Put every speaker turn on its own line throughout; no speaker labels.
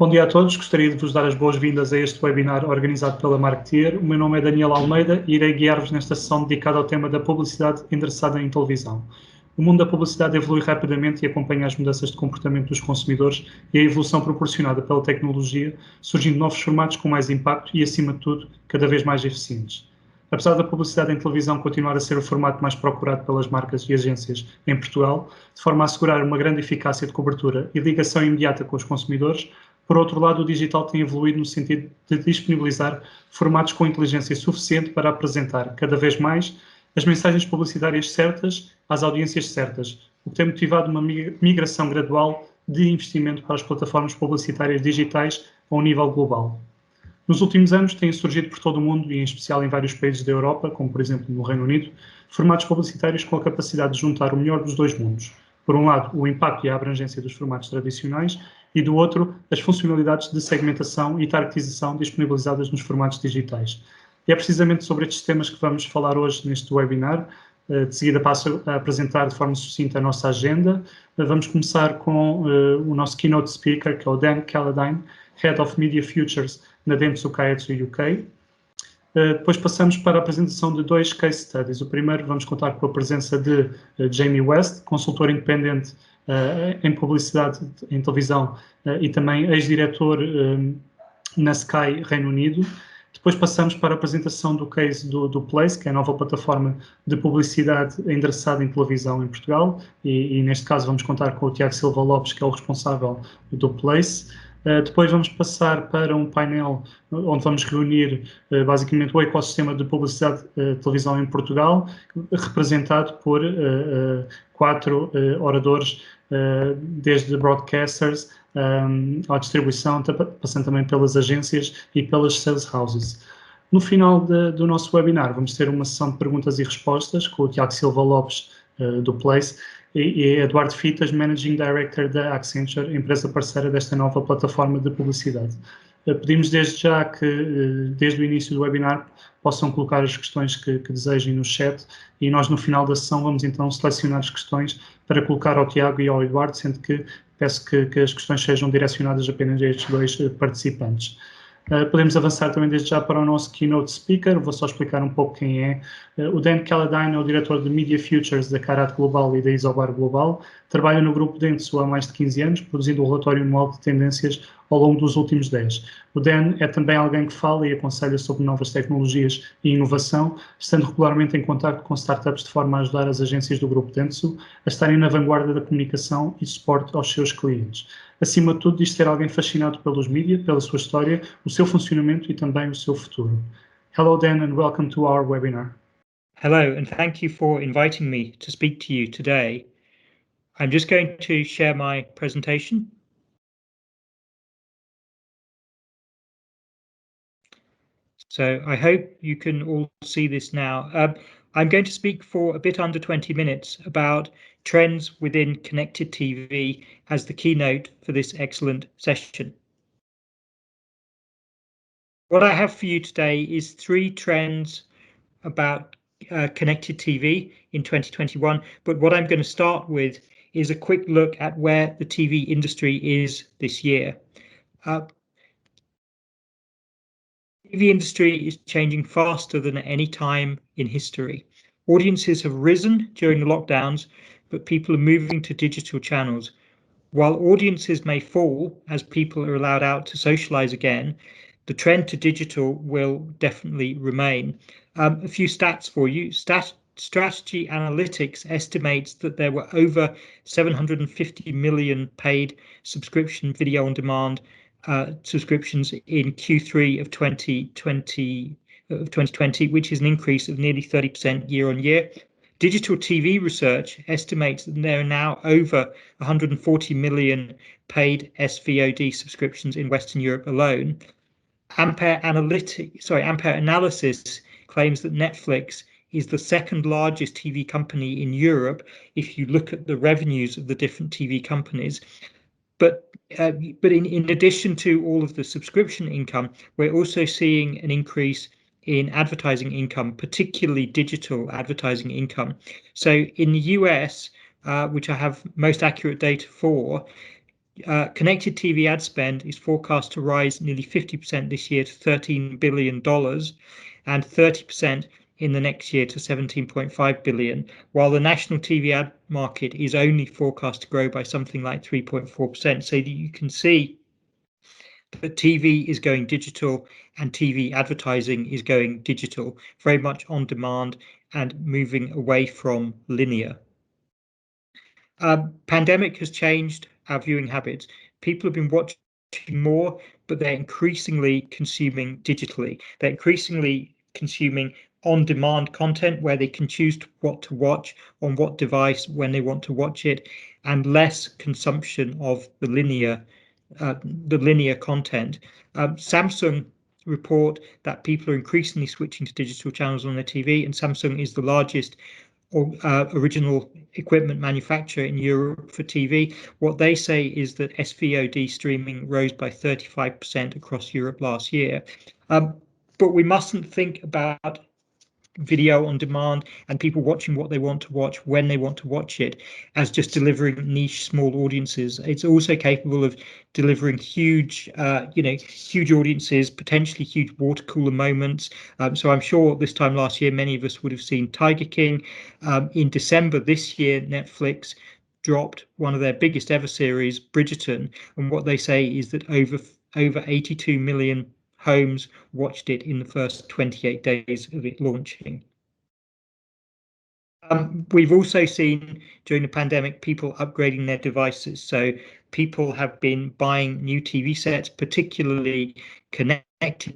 Bom dia a todos, gostaria de vos dar as boas-vindas a este webinar organizado pela Marketeer. O meu nome é Daniel Almeida e irei guiar-vos nesta sessão dedicada ao tema da publicidade endereçada em televisão. O mundo da publicidade evolui rapidamente e acompanha as mudanças de comportamento dos consumidores e a evolução proporcionada pela tecnologia, surgindo novos formatos com mais impacto e, acima de tudo, cada vez mais eficientes. Apesar da publicidade em televisão continuar a ser o formato mais procurado pelas marcas e agências em Portugal, de forma a assegurar uma grande eficácia de cobertura e ligação imediata com os consumidores, por outro lado, o digital tem evoluído no sentido de disponibilizar formatos com inteligência suficiente para apresentar cada vez mais as mensagens publicitárias certas às audiências certas, o que tem motivado uma migração gradual de investimento para as plataformas publicitárias digitais a um nível global. Nos últimos anos têm surgido por todo o mundo, e em especial em vários países da Europa, como por exemplo no Reino Unido, formatos publicitários com a capacidade de juntar o melhor dos dois mundos. Por um lado, o impacto e a abrangência dos formatos tradicionais e, do outro, as funcionalidades de segmentação e targetização disponibilizadas nos formatos digitais. E é precisamente sobre estes temas que vamos falar hoje neste webinar. De seguida passo a apresentar de forma sucinta a nossa agenda. Vamos começar com o nosso keynote speaker, que é o Dan Calladine, Head of Media Futures na Dentsu Kaietsu UK. Depois passamos para a apresentação de dois case studies. O primeiro, vamos contar com a presença de Jamie West, consultor independente em publicidade em televisão e também ex-diretor na Sky Reino Unido. Depois passamos para a apresentação do case do Place, que é a nova plataforma de publicidade endereçada em televisão em Portugal, e neste caso vamos contar com o Tiago Silva Lopes, que é o responsável do Place. Depois vamos passar para um painel onde vamos reunir basicamente o ecossistema de publicidade de televisão em Portugal, representado por 4 oradores, desde broadcasters à distribuição, passando também pelas agências e pelas sales houses. No final do nosso webinar vamos ter uma sessão de perguntas e respostas com o Tiago Silva Lopes, do Place, e Eduardo Fitas, Managing Director da Accenture, empresa parceira desta nova plataforma de publicidade. Pedimos desde já que, desde o início do webinar, possam colocar as questões que desejem no chat, e nós no final da sessão vamos então selecionar as questões para colocar ao Tiago e ao Eduardo, sendo que peço que as questões sejam direcionadas apenas a estes dois participantes. Podemos avançar também desde já para o nosso keynote speaker. Vou só explicar um pouco quem é. O Dan Calladine é o diretor de Media Futures da Carat Global e da Isobar Global. Trabalha no grupo Dentsu há mais de 15 anos, produzindo um relatório anual de tendências ao longo dos últimos 10. O Dan é também alguém que fala e aconselha sobre novas tecnologias e inovação, estando regularmente em contato com startups de forma a ajudar as agências do grupo Dentsu a estarem na vanguarda da comunicação e suporte aos seus clientes. Acima de tudo, diz ser alguém fascinado pelos mídia, pela sua história, o seu funcionamento e também o seu futuro. Hello, Dan, and welcome to our webinar.
Hello, and thank you for inviting me to speak to you today. I'm just going to share my presentation. So I hope you can all see this now. I'm going to speak for a bit under 20 minutes about trends within connected TV as the keynote for this excellent session. What I have for you today is 3 trends about connected TV in 2021, but what I'm going to start with is a quick look at where the TV industry is this year. TV industry is changing faster than at any time in history. Audiences have risen during the lockdowns, but people are moving to digital channels. While audiences may fall as people are allowed out to socialize again, the trend to digital will definitely remain. A few stats for you. Strategy Analytics estimates that there were over 750 million paid subscription video on demand subscriptions in Q3 of 2020, which is an increase of nearly 30% year on year. Digital TV Research estimates that there are now over 140 million paid SVOD subscriptions in Western Europe alone. Ampere Analysis claims that Netflix is the second largest TV company in Europe if you look at the revenues of the different TV companies. But in addition to all of the subscription income, we're also seeing an increase in advertising income, particularly digital advertising income. So in the US, which I have most accurate data for, connected TV ad spend is forecast to rise nearly 50% this year to $13 billion and 30% in the next year to 17.5 billion, while the national TV ad market is only forecast to grow by something like 3.4%. So you can see that TV is going digital and TV advertising is going digital, very much on demand and moving away from linear. Pandemic has changed our viewing habits. People have been watching more, but they're increasingly consuming digitally. They're increasingly consuming on-demand content where they can choose what to watch on what device when they want to watch it, and less consumption of the linear content. Samsung report that people are increasingly switching to digital channels on their TV, and Samsung is the largest original equipment manufacturer in Europe for TV. What they say is that SVOD streaming rose by 35% across Europe last year. But we mustn't think about video on demand and people watching what they want to watch when they want to watch it as just delivering niche small audiences. It's also capable of delivering huge huge audiences, potentially huge water cooler moments. So I'm sure this time last year many of us would have seen Tiger King. In December this year, Netflix dropped one of their biggest ever series, Bridgerton, and what they say is that over 82 million homes watched it in the first 28 days of it launching. We've also seen during the pandemic people upgrading their devices. So people have been buying new TV sets, particularly connected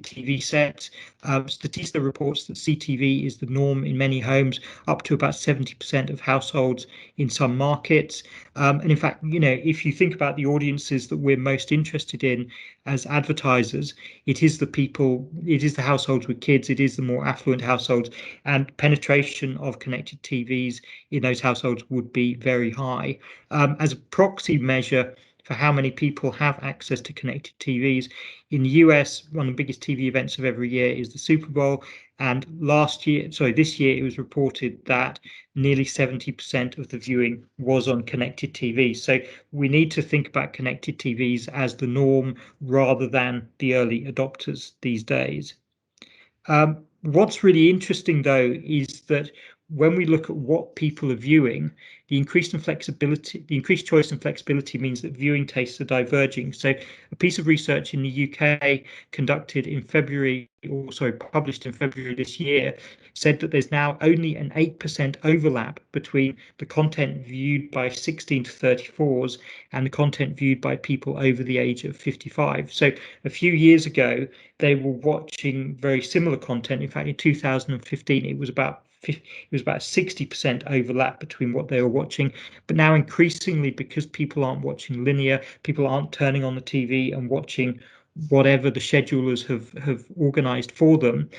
TV sets. Statista reports that CTV is the norm in many homes, up to about 70% of households in some markets. And in fact, if you think about the audiences that we're most interested in as advertisers, it is the households with kids, it is the more affluent households, and penetration of connected TVs in those households would be very high. As a proxy measure for how many people have access to connected TVs, in the US, one of the biggest TV events of every year is the Super Bowl. And this year, it was reported that nearly 70% of the viewing was on connected TV. So we need to think about connected TVs as the norm rather than the early adopters these days. What's really interesting, though, is that when we look at what people are viewing, the increased choice and flexibility means that viewing tastes are diverging. So a piece of research in the UK published in February this year, said that there's now only an 8% overlap between the content viewed by 16 to 34s and the content viewed by people over the age of 55. So a few years ago, they were watching very similar content. In fact, in 2015, it was about 60% overlap between what they were watching. But now increasingly, because people aren't watching linear, people aren't turning on the TV and watching whatever the schedulers have organized for them,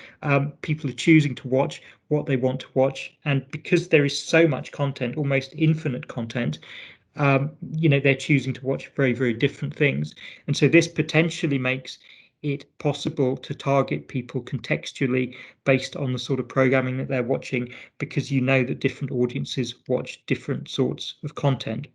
people are choosing to watch what they want to watch. And because there is so much content, almost infinite content, they're choosing to watch very, very different things. And so this potentially makes it possible to target people contextually based on the sort of programming that they're watching, because that different audiences watch different sorts of content.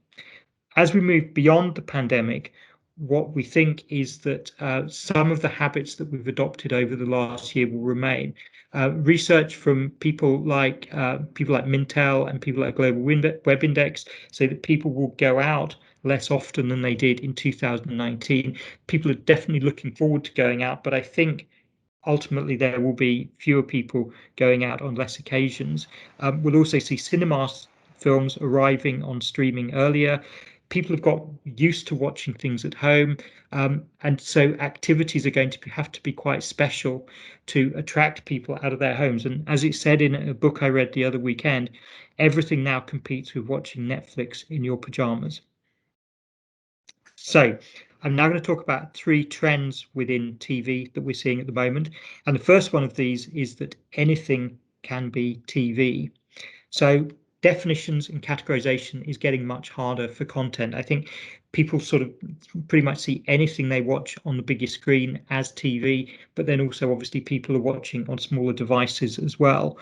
As we move beyond the pandemic, what we think is that some of the habits that we've adopted over the last year will remain. Research from people like Mintel and people like Global Web Index say that people will go out less often than they did in 2019. People are definitely looking forward to going out, but I think ultimately there will be fewer people going out on less occasions. We'll also see cinema films arriving on streaming earlier. People have got used to watching things at home, and so activities are going to have to be quite special to attract people out of their homes. And as it said in a book I read the other weekend, everything now competes with watching Netflix in your pajamas. So I'm now going to talk about 3 trends within TV that we're seeing at the moment. And the first one of these is that anything can be TV. So definitions and categorization is getting much harder for content. I think people sort of pretty much see anything they watch on the biggest screen as TV, but then also obviously people are watching on smaller devices as well.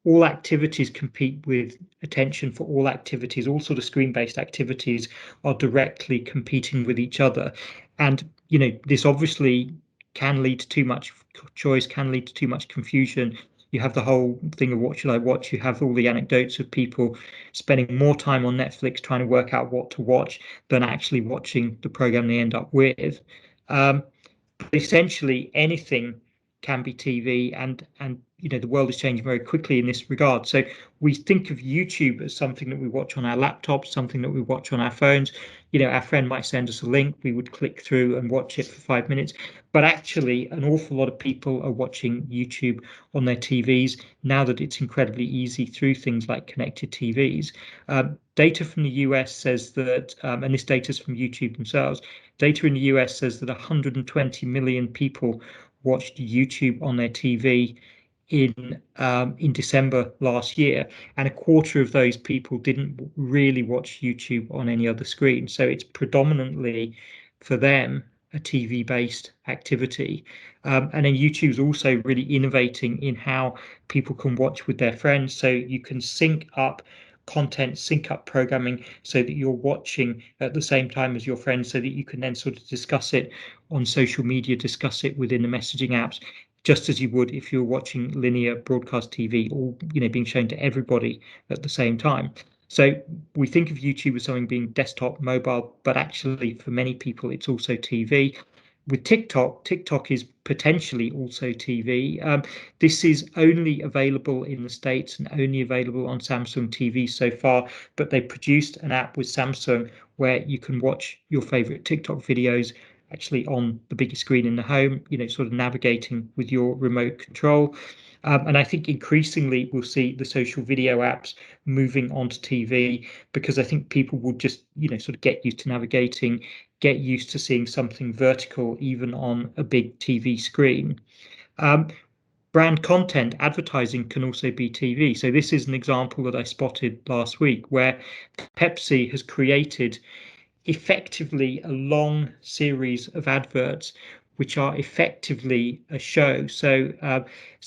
all activities compete with attention for all activities. All sort of screen-based activities are directly competing with each other. And, this obviously can lead to too much choice, can lead to too much confusion. You have the whole thing of what should I watch? You have all the anecdotes of people spending more time on Netflix trying to work out what to watch than actually watching the program they end up with. But essentially, anything can be TV, and the world is changing very quickly in this regard. So we think of YouTube as something that we watch on our laptops, something that we watch on our phones. Our friend might send us a link, we would click through and watch it for 5 minutes. But actually, an awful lot of people are watching YouTube on their TVs now that it's incredibly easy through things like connected TVs. Data from the US says that, and this data is from YouTube themselves, data in the US says that 120 million people watched YouTube on their TV in December last year, and a quarter of those people didn't really watch YouTube on any other screen. So it's predominantly for them a TV-based activity. And then YouTube's also really innovating in how people can watch with their friends. So you can sync up content, sync up programming so that you're watching at the same time as your friends, so that you can then sort of discuss it on social media, discuss it within the messaging apps, just as you would if you're watching linear broadcast TV, all being shown to everybody at the same time. So we think of YouTube as something being desktop, mobile, but actually for many people it's also TV. With TikTok is potentially also TV. This is only available in the States and only available on Samsung TV so far, but they produced an app with Samsung where you can watch your favorite TikTok videos actually on the biggest screen in the home, sort of navigating with your remote control. And I think increasingly we'll see the social video apps moving onto TV, because I think people will just, sort of get used to navigating, get used to seeing something vertical even on a big TV screen. Brand content advertising can also be TV. So this is an example that I spotted last week where Pepsi has created effectively a long series of adverts which are effectively a show. So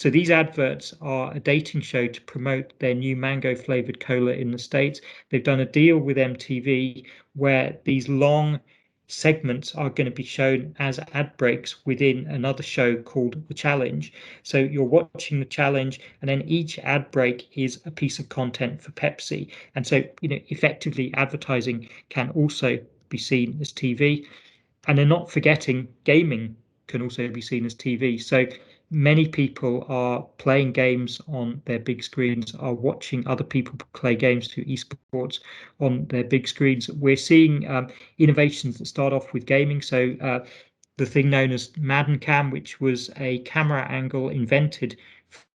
these adverts are a dating show to promote their new mango flavored cola in the States. They've done a deal with MTV where these long segments are going to be shown as ad breaks within another show called The Challenge. So you're watching The Challenge, and then each ad break is a piece of content for Pepsi. And so, effectively advertising can also be seen as TV. And they're not forgetting gaming can also be seen as TV. So many people are playing games on their big screens, are watching other people play games through esports on their big screens. We're seeing innovations that start off with gaming. So the thing known as Madden Cam, which was a camera angle invented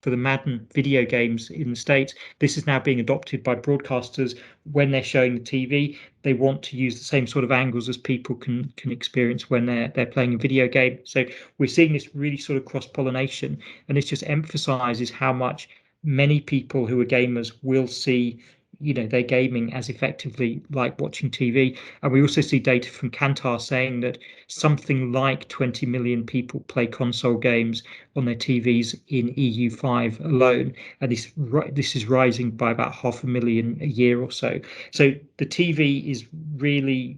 for the Madden video games in the States. This is now being adopted by broadcasters when they're showing the TV. They want to use the same sort of angles as people can experience when they're playing a video game. So we're seeing this really sort of cross-pollination, and it just emphasizes how much many people who are gamers will see their gaming as effectively like watching TV. And we also see data from Kantar saying that something like 20 million people play console games on their TVs in EU5 alone, and this is rising by about 500,000 a year or so. So the TV is really,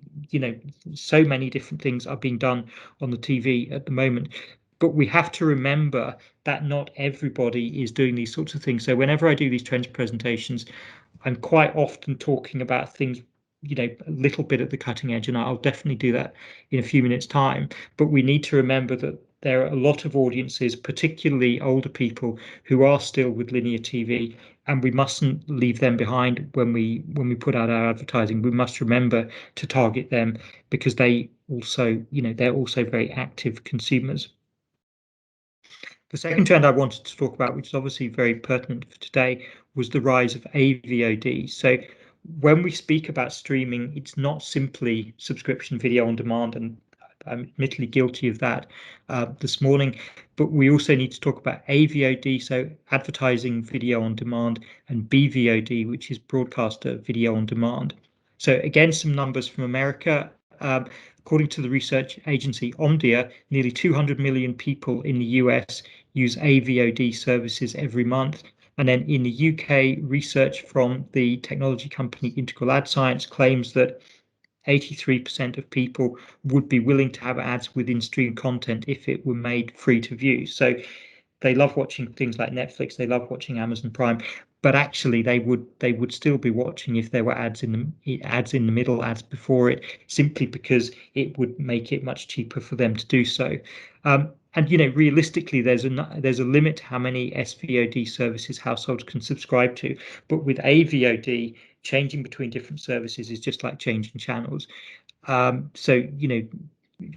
so many different things are being done on the TV at the moment. But we have to remember that not everybody is doing these sorts of things. So whenever I do these trends presentations, I'm quite often talking about things, a little bit at the cutting edge, and I'll definitely do that in a few minutes' time. But we need to remember that there are a lot of audiences, particularly older people, who are still with linear TV, and we mustn't leave them behind when we put out our advertising. We must remember to target them, because they also, they're also very active consumers. The second trend I wanted to talk about, which is obviously very pertinent for today, was the rise of AVOD. So when we speak about streaming, it's not simply subscription video on demand, and I'm admittedly guilty of that this morning, but we also need to talk about AVOD, so advertising video on demand, and BVOD, which is broadcaster video on demand. So again, some numbers from America. According to the research agency Omdia, nearly 200 million people in the US use AVOD services every month. And then in the UK, research from the technology company Integral Ad Science claims that 83% of people would be willing to have ads within stream content if it were made free to view. So they love watching things like Netflix, they love watching Amazon Prime, but actually they would still be watching if there were ads in the middle, ads before it, simply because it would make it much cheaper for them to do so. And realistically, there's a limit to how many SVOD services households can subscribe to. But with AVOD, changing between different services is just like changing channels. So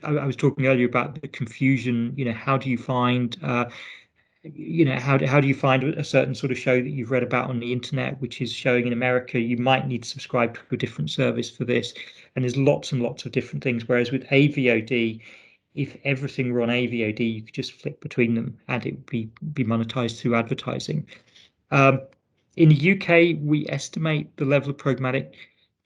I was talking earlier about the confusion. How do you find how do you find a certain sort of show that you've read about on the internet, which is showing in America? You might need to subscribe to a different service for this, and there's lots and lots of different things. Whereas with AVOD, if everything were on AVOD, you could just flick between them and it would be monetized through advertising. In the UK, we estimate the level of programmatic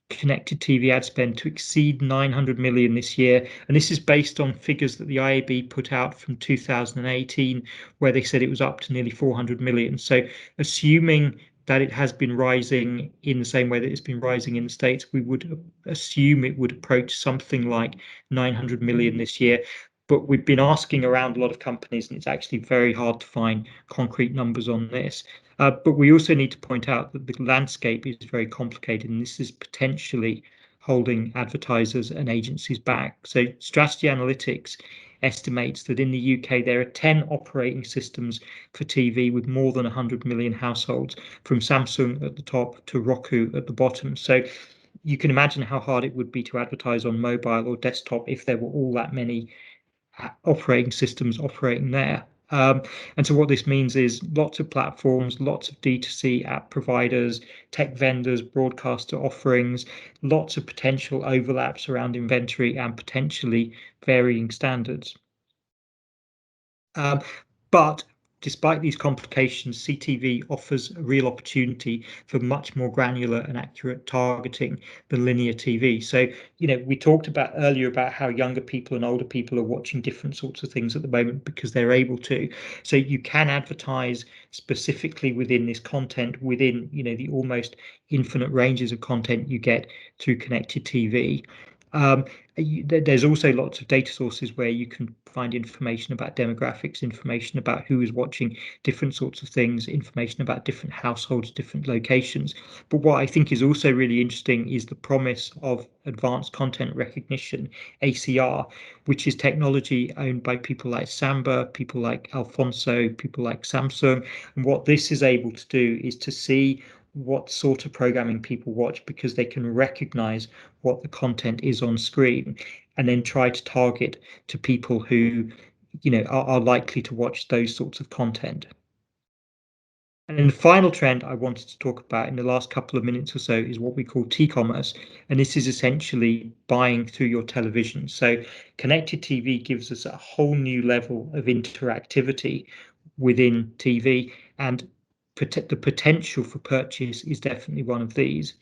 connected TV ad spend to exceed 900 million this year. And this is based on figures that the IAB put out from 2018, where they said it was up to nearly 400 million. So assuming that it has been rising in the same way that it's been rising in the States, we would assume it would approach something like 900 million this year. But we've been asking around a lot of companies, and it's actually very hard to find concrete numbers on this. But we also need to point out that the landscape is very complicated, and this is potentially holding advertisers and agencies back. So Strategy Analytics estimates that in the UK, there are 10 operating systems for TV with more than 100 million households, from Samsung at the top to Roku at the bottom. So you can imagine how hard it would be to advertise on mobile or desktop if there were all that many operating systems operating there. And so what this means is lots of platforms, lots of D2C app providers, tech vendors, broadcaster offerings, lots of potential overlaps around inventory and potentially varying standards. But despite these complications, CTV offers a real opportunity for much more granular and accurate targeting than linear TV. So, we talked about earlier about how younger people and older people are watching different sorts of things at the moment because they're able to. So you can advertise specifically within this content, within, the almost infinite ranges of content you get through connected TV. There's also lots of data sources where you can find information about demographics, information about who is watching different sorts of things, information about different households, different locations. But what I think is also really interesting is the promise of advanced content recognition, ACR, which is technology owned by people like Samba, people like Alphonso, people like Samsung. And what this is able to do is to see what sort of programming people watch, because they can recognize what the content is on screen and then try to target to people who are likely to watch those sorts of content. And then the final trend I wanted to talk about in the last couple of minutes or so is what we call T-commerce. And this is essentially buying through your television. So connected TV gives us a whole new level of interactivity within TV, and the potential for purchase is definitely one of these.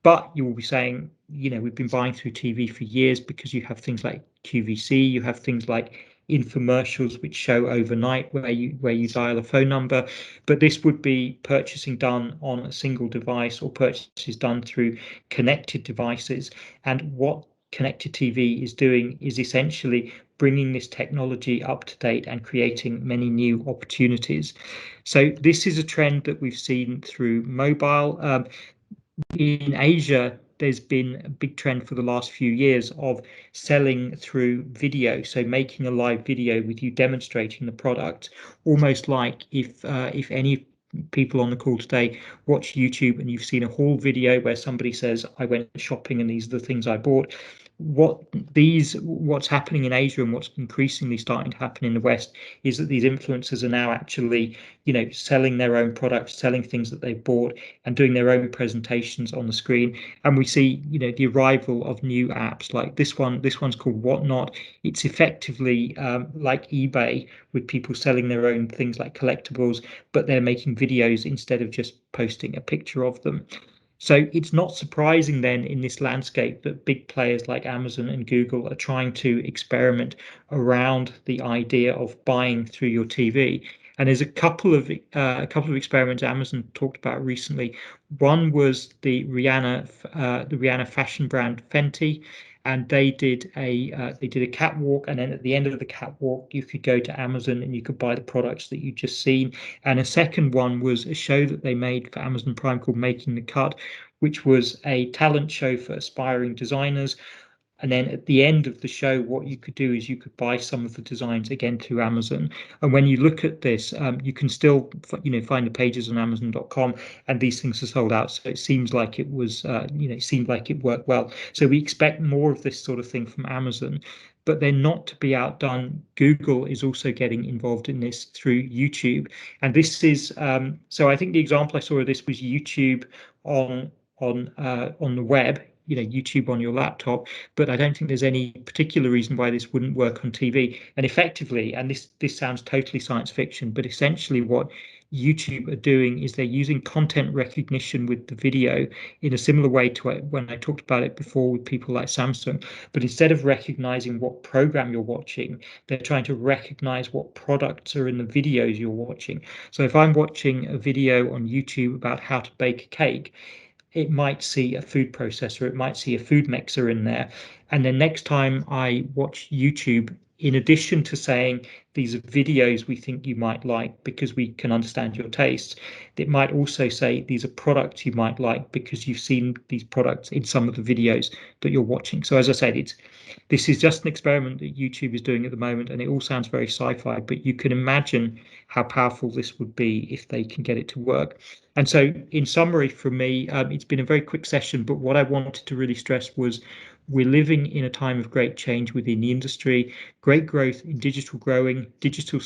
But you will be saying, we've been buying through TV for years because you have things like QVC, you have things like infomercials which show overnight where you dial a phone number. But this would be purchasing done on a single device or purchases done through connected devices. And what connected TV is doing is essentially bringing this technology up to date and creating many new opportunities. So this is a trend that we've seen through mobile. In Asia, there's been a big trend for the last few years of selling through video, so making a live video with you demonstrating the product, almost like if any people on the call today watch YouTube and you've seen a haul video where somebody says, I went shopping and these are the things I bought. What's happening in Asia and what's increasingly starting to happen in the West is that these influencers are now actually, selling their own products, selling things that they've bought and doing their own presentations on the screen. And we see, the arrival of new apps like this one. This one's called Whatnot. It's effectively like eBay, with people selling their own things like collectibles, but they're making videos instead of just posting a picture of them. So it's not surprising then in this landscape that big players like Amazon and Google are trying to experiment around the idea of buying through your TV. And there's a couple of experiments Amazon talked about recently. One was the Rihanna fashion brand Fenty, and they did a catwalk, and then at the end of the catwalk you could go to Amazon and you could buy the products that you'd just seen. And a second one was a show that they made for Amazon Prime called Making the Cut, which was a talent show for aspiring designers. And then at the end of the show, what you could do is you could buy some of the designs again through Amazon. And when you look at this, you can still, find the pages on Amazon.com, and these things are sold out. So it seems like it was, it seemed like it worked well. So we expect more of this sort of thing from Amazon. But they're not to be outdone. Google is also getting involved in this through YouTube. And this is, so I think the example I saw of this was YouTube on the web, YouTube on your laptop, but I don't think there's any particular reason why this wouldn't work on TV. And effectively, and this sounds totally science fiction, but essentially what YouTube are doing is they're using content recognition with the video in a similar way to when I talked about it before with people like Samsung. But instead of recognizing what program you're watching, they're trying to recognize what products are in the videos you're watching. So if I'm watching a video on YouTube about how to bake a cake, it might see a food processor, it might see a food mixer in there. And then next time I watch YouTube, in addition to saying these are videos we think you might like because we can understand your tastes, it might also say these are products you might like because you've seen these products in some of the videos that you're watching. So as I said, this is just an experiment that YouTube is doing at the moment, and it all sounds very sci-fi, but you can imagine how powerful this would be if they can get it to work. And so in summary for me, it's been a very quick session, but what I wanted to really stress was we're living in a time of great change within the industry, great growth in digital growing, digital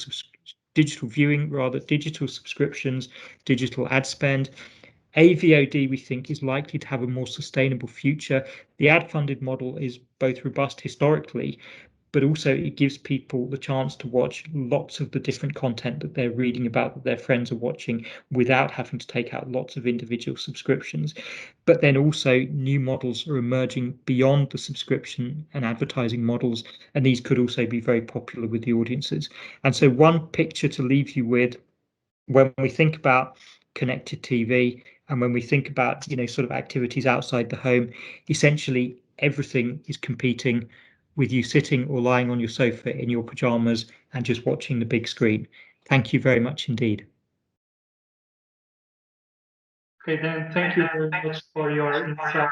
viewing, digital subscriptions, digital ad spend. AVOD, we think, is likely to have a more sustainable future. The ad-funded model is both robust historically, but also it gives people the chance to watch lots of the different content that they're reading about, that their friends are watching, without having to take out lots of individual subscriptions. But then also new models are emerging beyond the subscription and advertising models, and these could also be very popular with the audiences. And so one picture to leave you with, when we think about connected TV and when we think about, sort of activities outside the home, essentially everything is competing with you sitting or lying on your sofa in your pajamas and just watching the big screen. Thank you very much indeed.
Okay, Dan, thank you very much for your insight.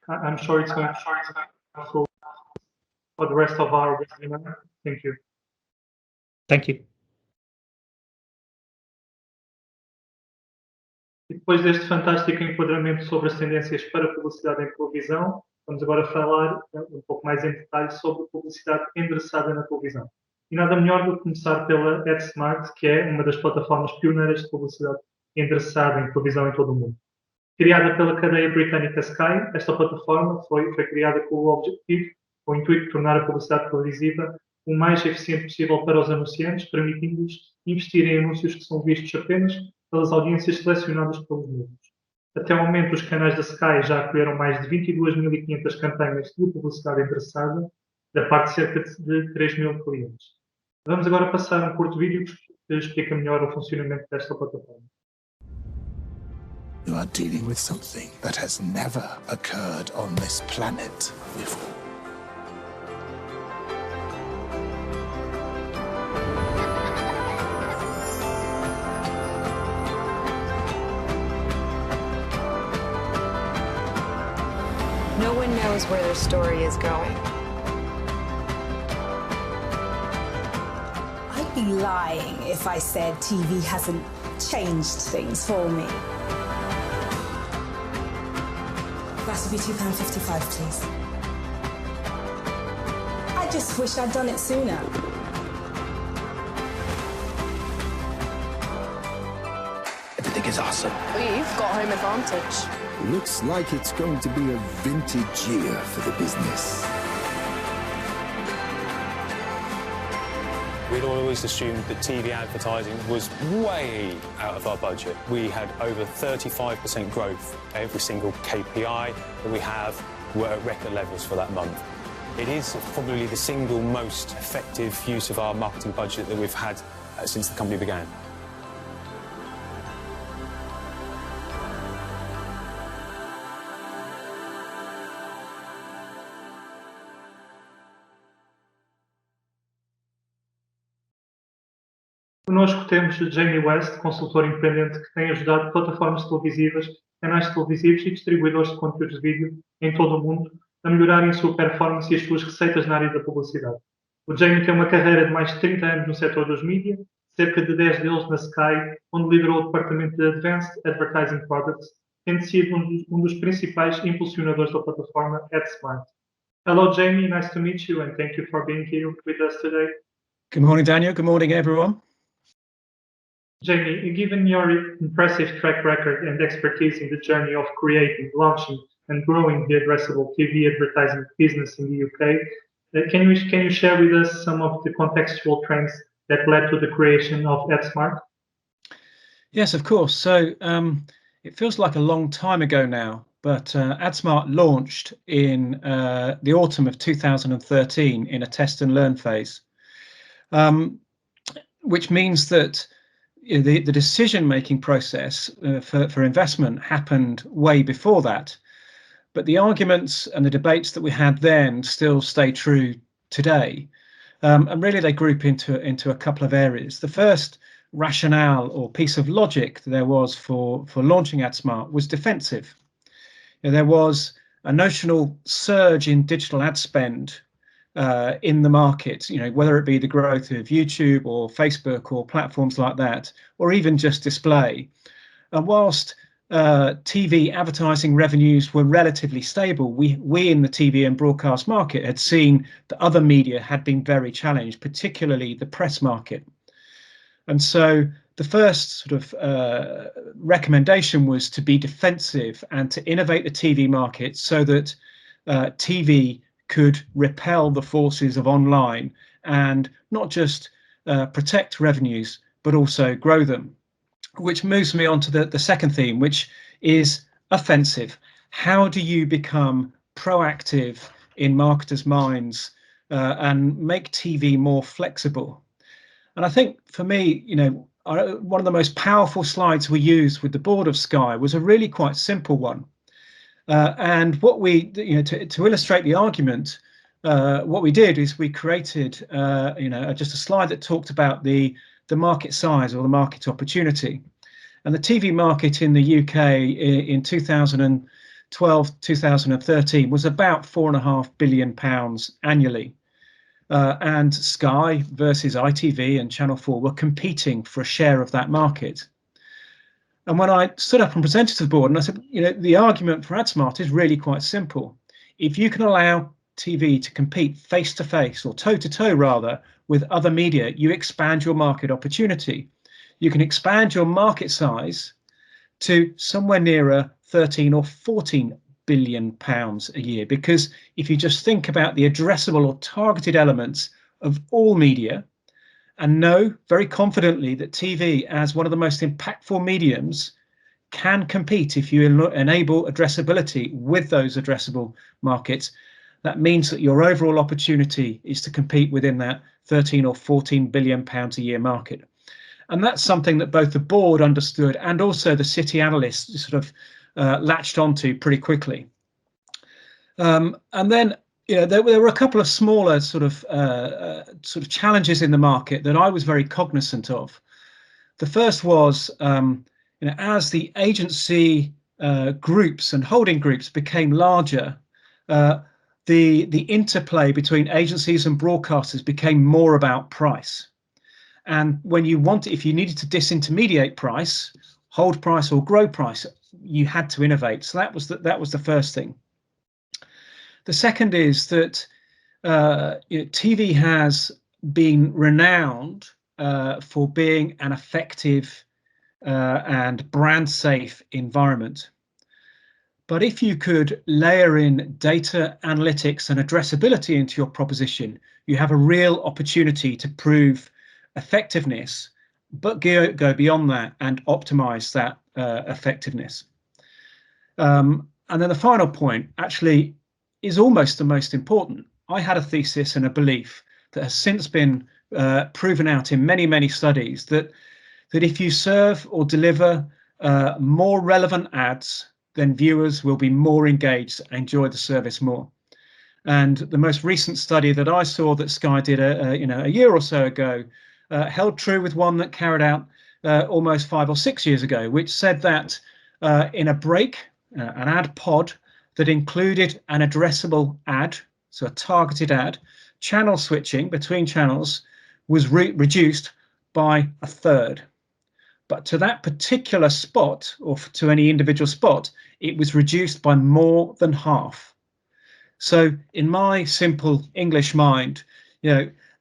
I'm sure it's going to be helpful for the rest of our webinar. Thank you.
Thank you.
Depois deste fantástico enquadramento sobre as tendências para a publicidade em televisão, vamos agora falar um pouco mais em detalhe sobre a publicidade endereçada na televisão. E nada melhor do que começar pela AdSmart, que é uma das plataformas pioneiras de publicidade endereçada em televisão em todo o mundo. Criada pela cadeia britânica Sky, esta plataforma foi criada com o objetivo, com o intuito de tornar a publicidade televisiva o mais eficiente possível para os anunciantes, permitindo-lhes investir em anúncios que são vistos apenas pelas audiências selecionadas pelos mesmos. Até o momento, os canais da Sky já acolheram mais de 22.500 campanhas de publicidade interessada, da parte de cerca de 3.000 clientes. Vamos agora passar um curto vídeo que explica melhor o funcionamento desta plataforma.
You are dealing with something that has never occurred on this planet before.
No one knows where their story is going.
I'd be lying if I said TV hasn't changed things for me. That would be £2.55, please. I just wish I'd done it sooner.
Everything is awesome.
We've got home advantage.
Looks like it's going to be a vintage year for the business.
We'd always assumed that TV advertising was way out of our budget. We had over 35% growth. Every single KPI that we have were at record levels for that month. It is probably the single most effective use of our marketing budget that we've had since the company began.
Connosco temos Jamie West, consultor independente que tem ajudado plataformas televisivas, canais televisivos e distribuidores de conteúdos de vídeo em todo o mundo a melhorarem a sua performance e as suas receitas na área da publicidade. O Jamie tem uma carreira de mais de 30 anos no setor dos mídias, cerca de 10 deles na Sky, onde liderou o departamento de Advanced Advertising Products, tendo sido um dos principais impulsionadores da plataforma AdSmart. Hello, Jamie. Nice to meet you, and thank you for being here with us today.
Good morning, Daniel. Good morning, everyone.
Jamie, given your impressive track record and expertise in the journey of creating, launching, and growing the addressable TV advertising business in the UK, can you share with us some of the contextual trends that led to the creation of AdSmart?
Yes, of course. So it feels like a long time ago now, but AdSmart launched in the autumn of 2013 in a test and learn phase, which means that the decision-making process for investment happened way before that. But the arguments and the debates that we had then still stay true today. And really they group into a couple of areas. The first rationale or piece of logic there was for launching AdSmart was defensive. There was a notional surge in digital ad spend in the market, whether it be the growth of YouTube or Facebook or platforms like that, or even just display. And whilst TV advertising revenues were relatively stable, we in the TV and broadcast market had seen that other media had been very challenged, particularly the press market. And so the first sort of recommendation was to be defensive and to innovate the TV market so that TV could repel the forces of online and not just protect revenues, but also grow them. Which moves me on to the second theme, which is offensive. How do you become proactive in marketers' minds and make TV more flexible? And I think for me, one of the most powerful slides we used with the board of Sky was a really quite simple one. And what we, to illustrate the argument, what we did is we created, just a slide that talked about the market size or the market opportunity. And the TV market in the UK in 2012, 2013 was about £4.5 billion annually. And Sky versus ITV and Channel 4 were competing for a share of that market. And when I stood up and presented to the board, and I said, the argument for AdSmart is really quite simple. If you can allow TV to compete face-to-face or toe-to-toe rather with other media, you expand your market opportunity. You can expand your market size to somewhere nearer 13 or 14 billion pounds a year, because if you just think about the addressable or targeted elements of all media and know very confidently that TV as one of the most impactful mediums can compete if you enable addressability with those addressable markets, that means that your overall opportunity is to compete within that 13 or 14 billion pounds a year market. And that's something that both the board understood and also the city analysts sort of latched onto pretty quickly. And then there were a couple of smaller sort of challenges in the market that I was very cognizant of. The first was, as the agency groups and holding groups became larger, the interplay between agencies and broadcasters became more about price. And when if you needed to disintermediate price, hold price or grow price, you had to innovate. So that was the first thing. The second is that TV has been renowned for being an effective and brand safe environment. But if you could layer in data analytics and addressability into your proposition, you have a real opportunity to prove effectiveness, but go beyond that and optimize that effectiveness. And then the final point is almost the most important. I had a thesis and a belief that has since been proven out in many studies that if you serve or deliver more relevant ads, then viewers will be more engaged and enjoy the service more. And the most recent study that I saw that Sky did a year or so ago held true with one that carried out almost 5 or 6 years ago, which said that in a break, an ad pod that included an addressable ad, so a targeted ad, channel switching between channels was reduced by 1/3. But to that particular spot, or to any individual spot, it was reduced by more than half. So in my simple English mind,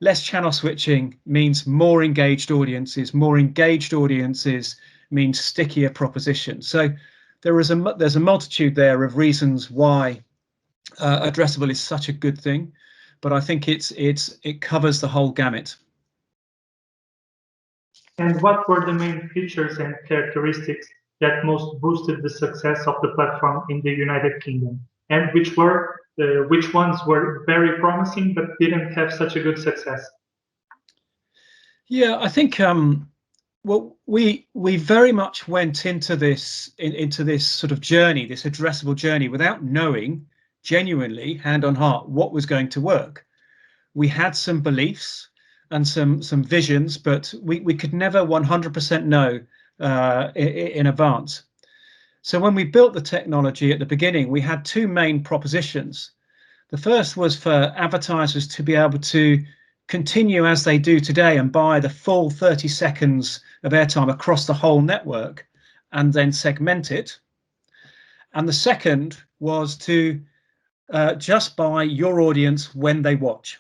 less channel switching means more engaged audiences. More engaged audiences means stickier propositions. So there's a multitude there of reasons why addressable is such a good thing, but I think it covers the whole gamut.
And what were the main features and characteristics that most boosted the success of the platform in the United Kingdom? And which ones were very promising but didn't have such a good success?
Yeah, I think well, we very much went into this sort of journey, this addressable journey, without knowing genuinely, hand on heart, what was going to work. We had some beliefs and some visions, but we could never 100% know in advance. So when we built the technology at the beginning, we had 2 main propositions. The first was for advertisers to be able to continue as they do today and buy the full 30 seconds of airtime across the whole network and then segment it. And the second was to just buy your audience when they watch.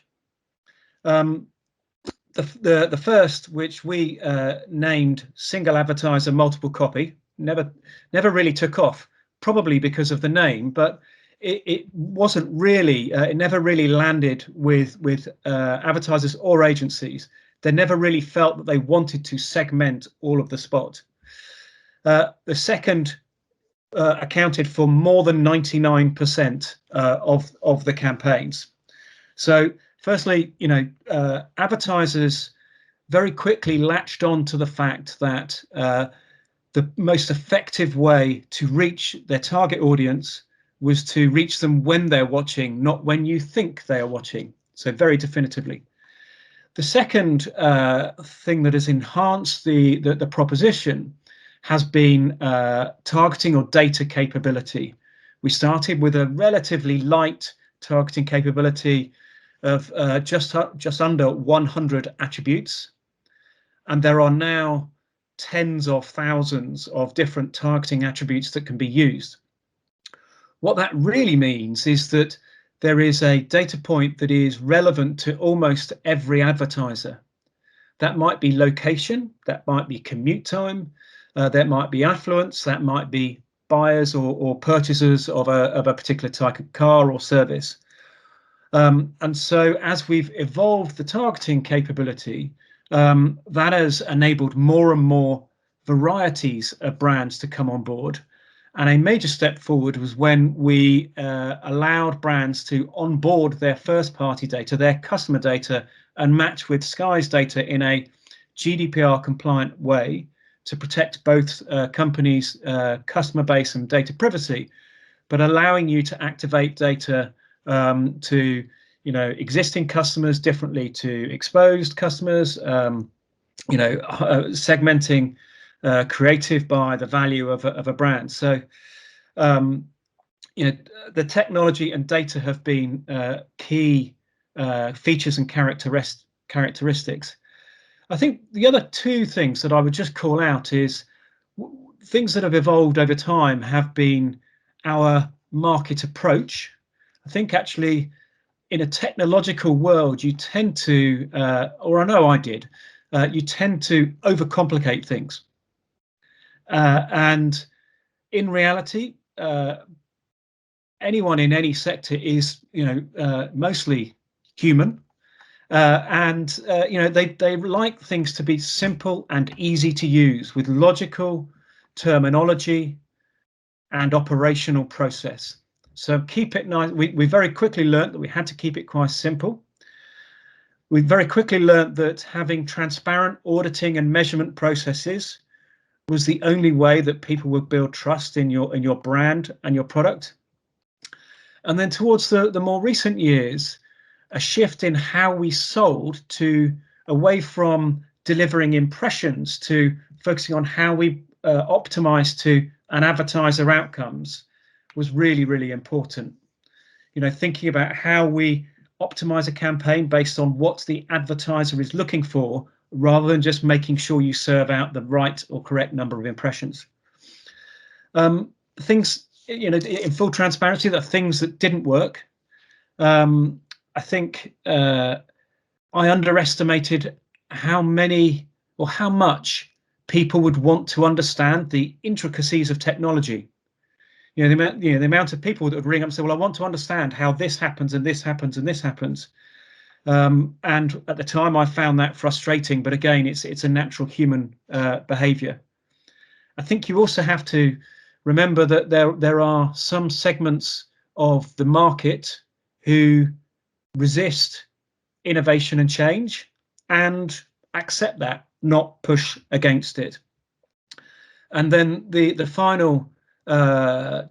The first, which we named single advertiser multiple copy, never really took off, probably because of the name, but it wasn't really, it never really landed with advertisers or agencies. They never really felt that they wanted to segment all of the spot. The second accounted for more than 99% of the campaigns. So firstly, advertisers very quickly latched on to the fact that the most effective way to reach their target audience was to reach them when they're watching, not when you think they are watching. So very definitively. The second thing that has enhanced the proposition has been targeting or data capability. We started with a relatively light targeting capability of just under 100 attributes, and there are now tens of thousands of different targeting attributes that can be used. What that really means is that there is a data point that is relevant to almost every advertiser. That might be location, that might be commute time, that might be affluence, that might be buyers or purchasers of a particular type of car or service. And so as we've evolved the targeting capability, that has enabled more and more varieties of brands to come on board. And a major step forward was when we allowed brands to onboard their first-party data, their customer data, and match with Sky's data in a GDPR-compliant way to protect both companies' customer base and data privacy, but allowing you to activate data to existing customers differently to exposed customers, segmenting creative by the value of a brand. So the technology and data have been key features and characteristics. I think the other 2 things that I would just call out is things that have evolved over time have been our market approach. I think actually in a technological world, you tend to, or I know I did, you tend to overcomplicate things. And in reality, anyone in any sector is, mostly human, and they like things to be simple and easy to use with logical terminology and operational process. So keep it nice. We very quickly learned that we had to keep it quite simple. we very quickly learned that having transparent auditing and measurement processes was the only way that people would build trust in your brand and your product. And then towards the more recent years, a shift in how we sold to away from delivering impressions to focusing on how we optimize to an advertiser outcomes was really, really important. You know, thinking about how we optimize a campaign based on what the advertiser is looking for, rather than just making sure you serve out the right or correct number of impressions. Things, you know, in full transparency, the things that didn't work. I think I underestimated how many or how much people would want to understand the intricacies of technology. You know, the amount of people that would ring up and say, well, I want to understand how this happens and this happens and this happens. And at the time I found that frustrating, but again, it's a natural human behavior. I think you also have to remember that there are some segments of the market who resist innovation and change and accept that, not push against it. And then the final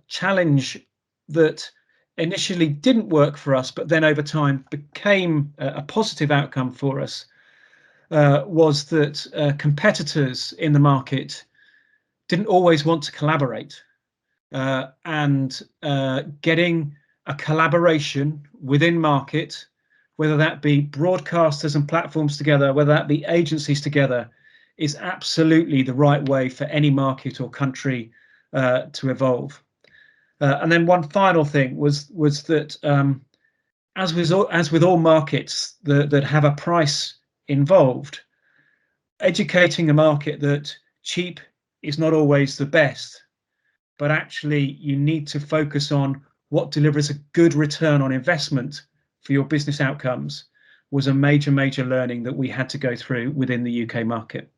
challenge that initially didn't work for us, but then over time became a positive outcome for us, was that competitors in the market didn't always want to collaborate, and getting a collaboration within market, whether that be broadcasters and platforms together, whether that be agencies together, is absolutely the right way for any market or country to evolve. And then one final thing was that as with all markets that have a price involved, educating a market that cheap is not always the best, but actually you need to focus on what delivers a good return on investment for your business outcomes, was a major learning that we had to go through within the UK market.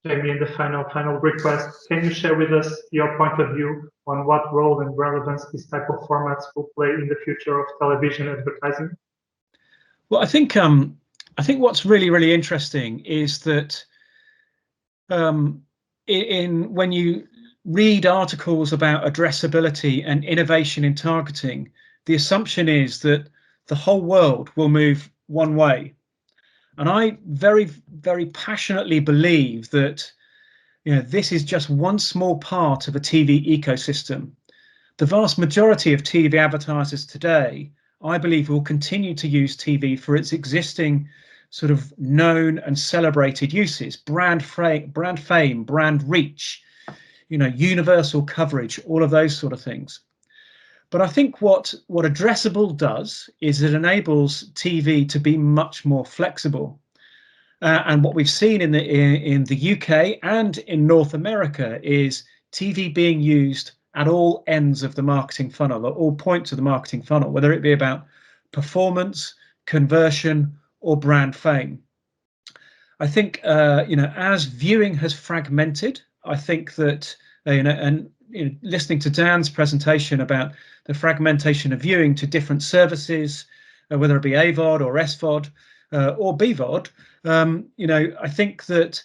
Jamie, in the final request, can you share with us your point of view on what role and relevance this type of formats will play in the future of television advertising?
Well, I think what's really interesting is that when you read articles about addressability and innovation in targeting, the assumption is that the whole world will move one way. And I very passionately believe that, you know, this is just one small part of a TV ecosystem. The vast majority of TV advertisers today, I believe, will continue to use TV for its existing sort of known and celebrated uses: brand fame, brand reach, you know, universal coverage, all of those sort of things. But I think what addressable does is it enables TV to be much more flexible. And what we've seen in the UK and in North America is TV being used at all ends of the marketing funnel, at all points of the marketing funnel, whether it be about performance, conversion, or brand fame. I think you know, as viewing has fragmented, I think that listening to Dan's presentation about the fragmentation of viewing to different services, whether it be AVOD or SVOD or BVOD, you know, I think that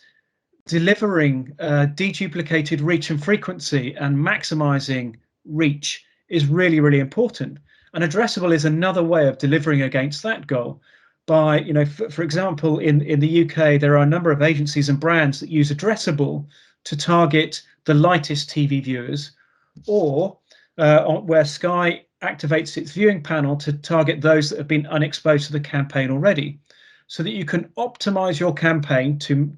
delivering deduplicated reach and frequency and maximizing reach is really important. And addressable is another way of delivering against that goal. By, you know, for example, in the UK, there are a number of agencies and brands that use addressable to target the lightest TV viewers, or where Sky activates its viewing panel to target those that have been unexposed to the campaign already, so that you can optimize your campaign to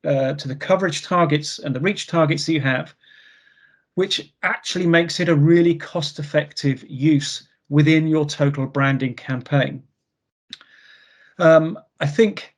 the coverage targets and the reach targets that you have, which actually makes it a really cost-effective use within your total branding campaign. I think,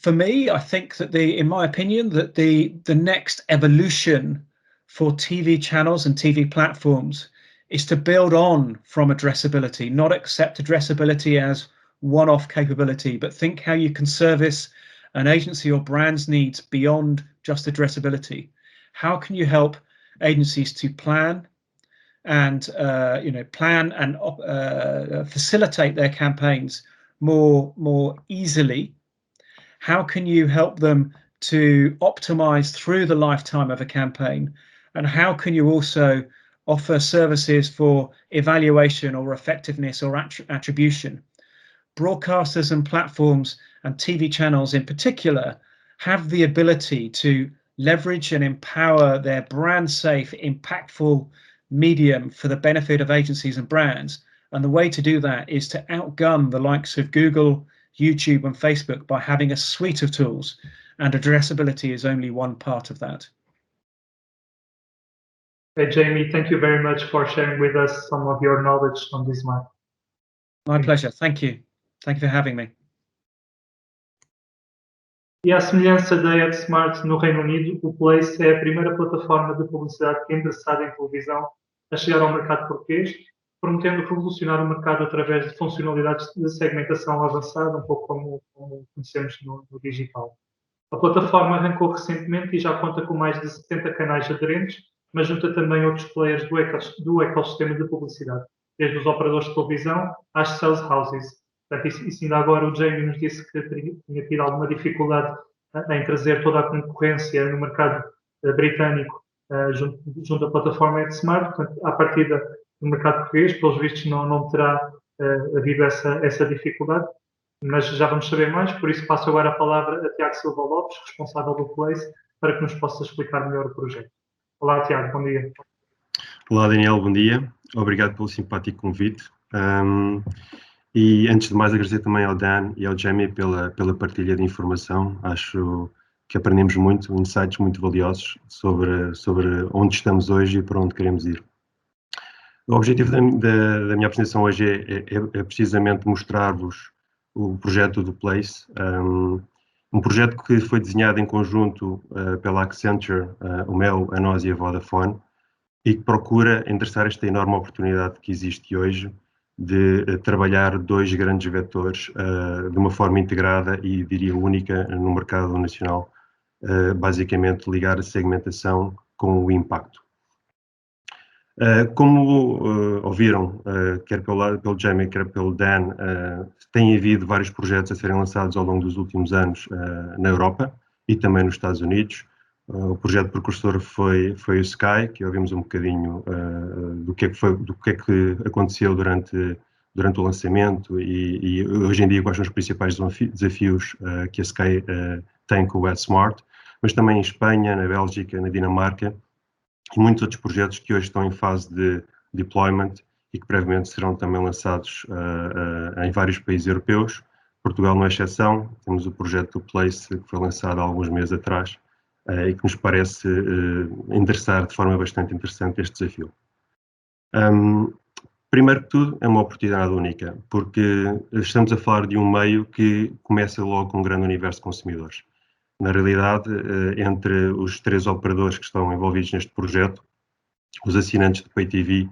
for me, I think that in my opinion, that the next evolution for TV channels and TV platforms is to build on from addressability, not accept addressability as one-off capability, but think how you can service an agency or brand's needs beyond just addressability. How can you help agencies to plan, and plan and facilitate their campaigns more easily? How can you help them to optimize through the lifetime of a campaign? And how can you also offer services for evaluation or effectiveness or attribution? Broadcasters and platforms and TV channels in particular have the ability to leverage and empower their brand safe, impactful medium for the benefit of agencies and brands. And the way to do that is to outgun the likes of Google, YouTube and Facebook by having a suite of tools, and addressability is only one part of that.
Hey, Jamie, thank you very much for sharing with us some of your knowledge on this matter.
My pleasure. Thank you. Thank you for having me.
E à semelhança da AdSmart no Reino Unido, o Place é a primeira plataforma de publicidade interessada em televisão a chegar ao mercado português, prometendo revolucionar o mercado através de funcionalidades de segmentação avançada, um pouco como conhecemos no digital. A plataforma arrancou recentemente e já conta com mais de 70 canais aderentes, mas junta também outros players do ecossistema de publicidade, desde os operadores de televisão às sales houses. Portanto, isso ainda agora o Jamie nos disse que tinha tido alguma dificuldade em trazer toda a concorrência no mercado britânico junto à plataforma AdSmart. Portanto, à partida do mercado português, pelos vistos, não terá havido essa dificuldade, mas já vamos saber mais, por isso passo agora a palavra a Tiago Silva Lopes, responsável do Place, para que nos possa explicar melhor o projeto. Olá, Tiago, bom dia.
Olá, Daniel, bom dia. Obrigado pelo simpático convite. E antes de mais agradecer também ao Dan e ao Jamie pela partilha de informação. Acho que aprendemos muito, insights muito valiosos sobre onde estamos hoje e para onde queremos ir. O objetivo da minha apresentação hoje é precisamente mostrar-vos o projeto do Place, um projeto que foi desenhado em conjunto pela Accenture, o MEL, a nós e a Vodafone, e que procura endereçar esta enorme oportunidade que existe hoje de trabalhar dois grandes vetores de uma forma integrada e, diria, única no mercado nacional, basicamente ligar a segmentação com o impacto. Como ouviram, quer pelo Jamie, quer pelo Dan, tem havido vários projetos a serem lançados ao longo dos últimos anos na Europa e também nos Estados Unidos. O projeto precursor foi o Sky, que ouvimos um bocadinho do que é que aconteceu durante o lançamento e hoje em dia quais são os principais desafios que a Sky tem com o AdSmart, mas também em Espanha, na Bélgica, na Dinamarca e muitos outros projetos que hoje estão em fase de deployment e que brevemente serão também lançados em vários países europeus. Portugal não é exceção, temos o projeto do Place que foi lançado há alguns meses atrás e que nos parece endereçar de forma bastante interessante este desafio. Primeiro que tudo, é uma oportunidade única, porque estamos a falar de um meio que começa logo com um grande universo de consumidores. Na realidade, entre os 3 operadores que estão envolvidos neste projeto, os assinantes de Pay TV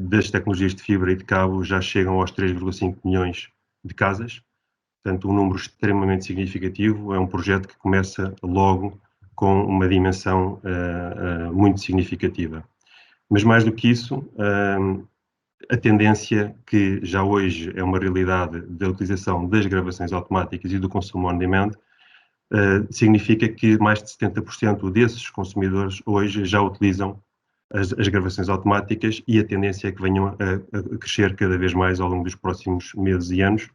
das tecnologias de fibra e de cabo já chegam aos 3,5 milhões de casas. Portanto, um número extremamente significativo. É um projeto que começa logo com uma dimensão muito significativa. Mas mais do que isso, a tendência que já hoje é uma realidade da utilização das gravações automáticas e do consumo on demand significa que mais de 70% desses consumidores hoje já utilizam as gravações automáticas e a tendência é que venham a crescer cada vez mais ao longo dos próximos meses e anos,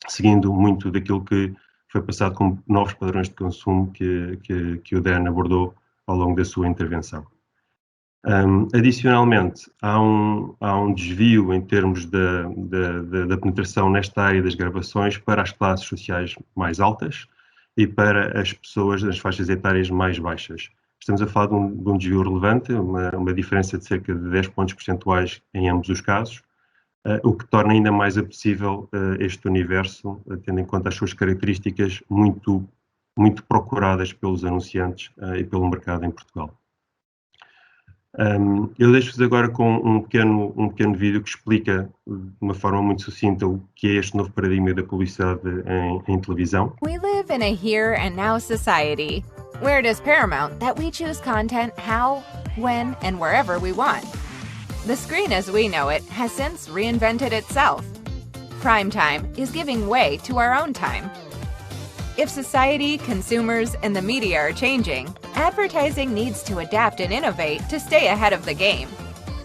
seguindo muito daquilo que foi passado como novos padrões de consumo que o Dan abordou ao longo da sua intervenção. Adicionalmente, há um desvio em termos da penetração nesta área das gravações para as classes sociais mais altas e para as pessoas das faixas etárias mais baixas. Estamos a falar de um desvio relevante, uma diferença de cerca de 10 pontos percentuais em ambos os casos, o que torna ainda mais apetecível este universo, tendo em conta as suas características muito procuradas pelos anunciantes e pelo mercado em Portugal. Eu deixo-vos agora com um pequeno vídeo que explica de uma forma muito sucinta o que é este novo paradigma da publicidade em televisão.
We live in a here and now society, where it is paramount that we choose content how, when, and wherever we want. The screen as we know it has since reinvented itself. Prime time is giving way to our own time. If society, consumers, and the media are changing, advertising needs to adapt and innovate to stay ahead of the game.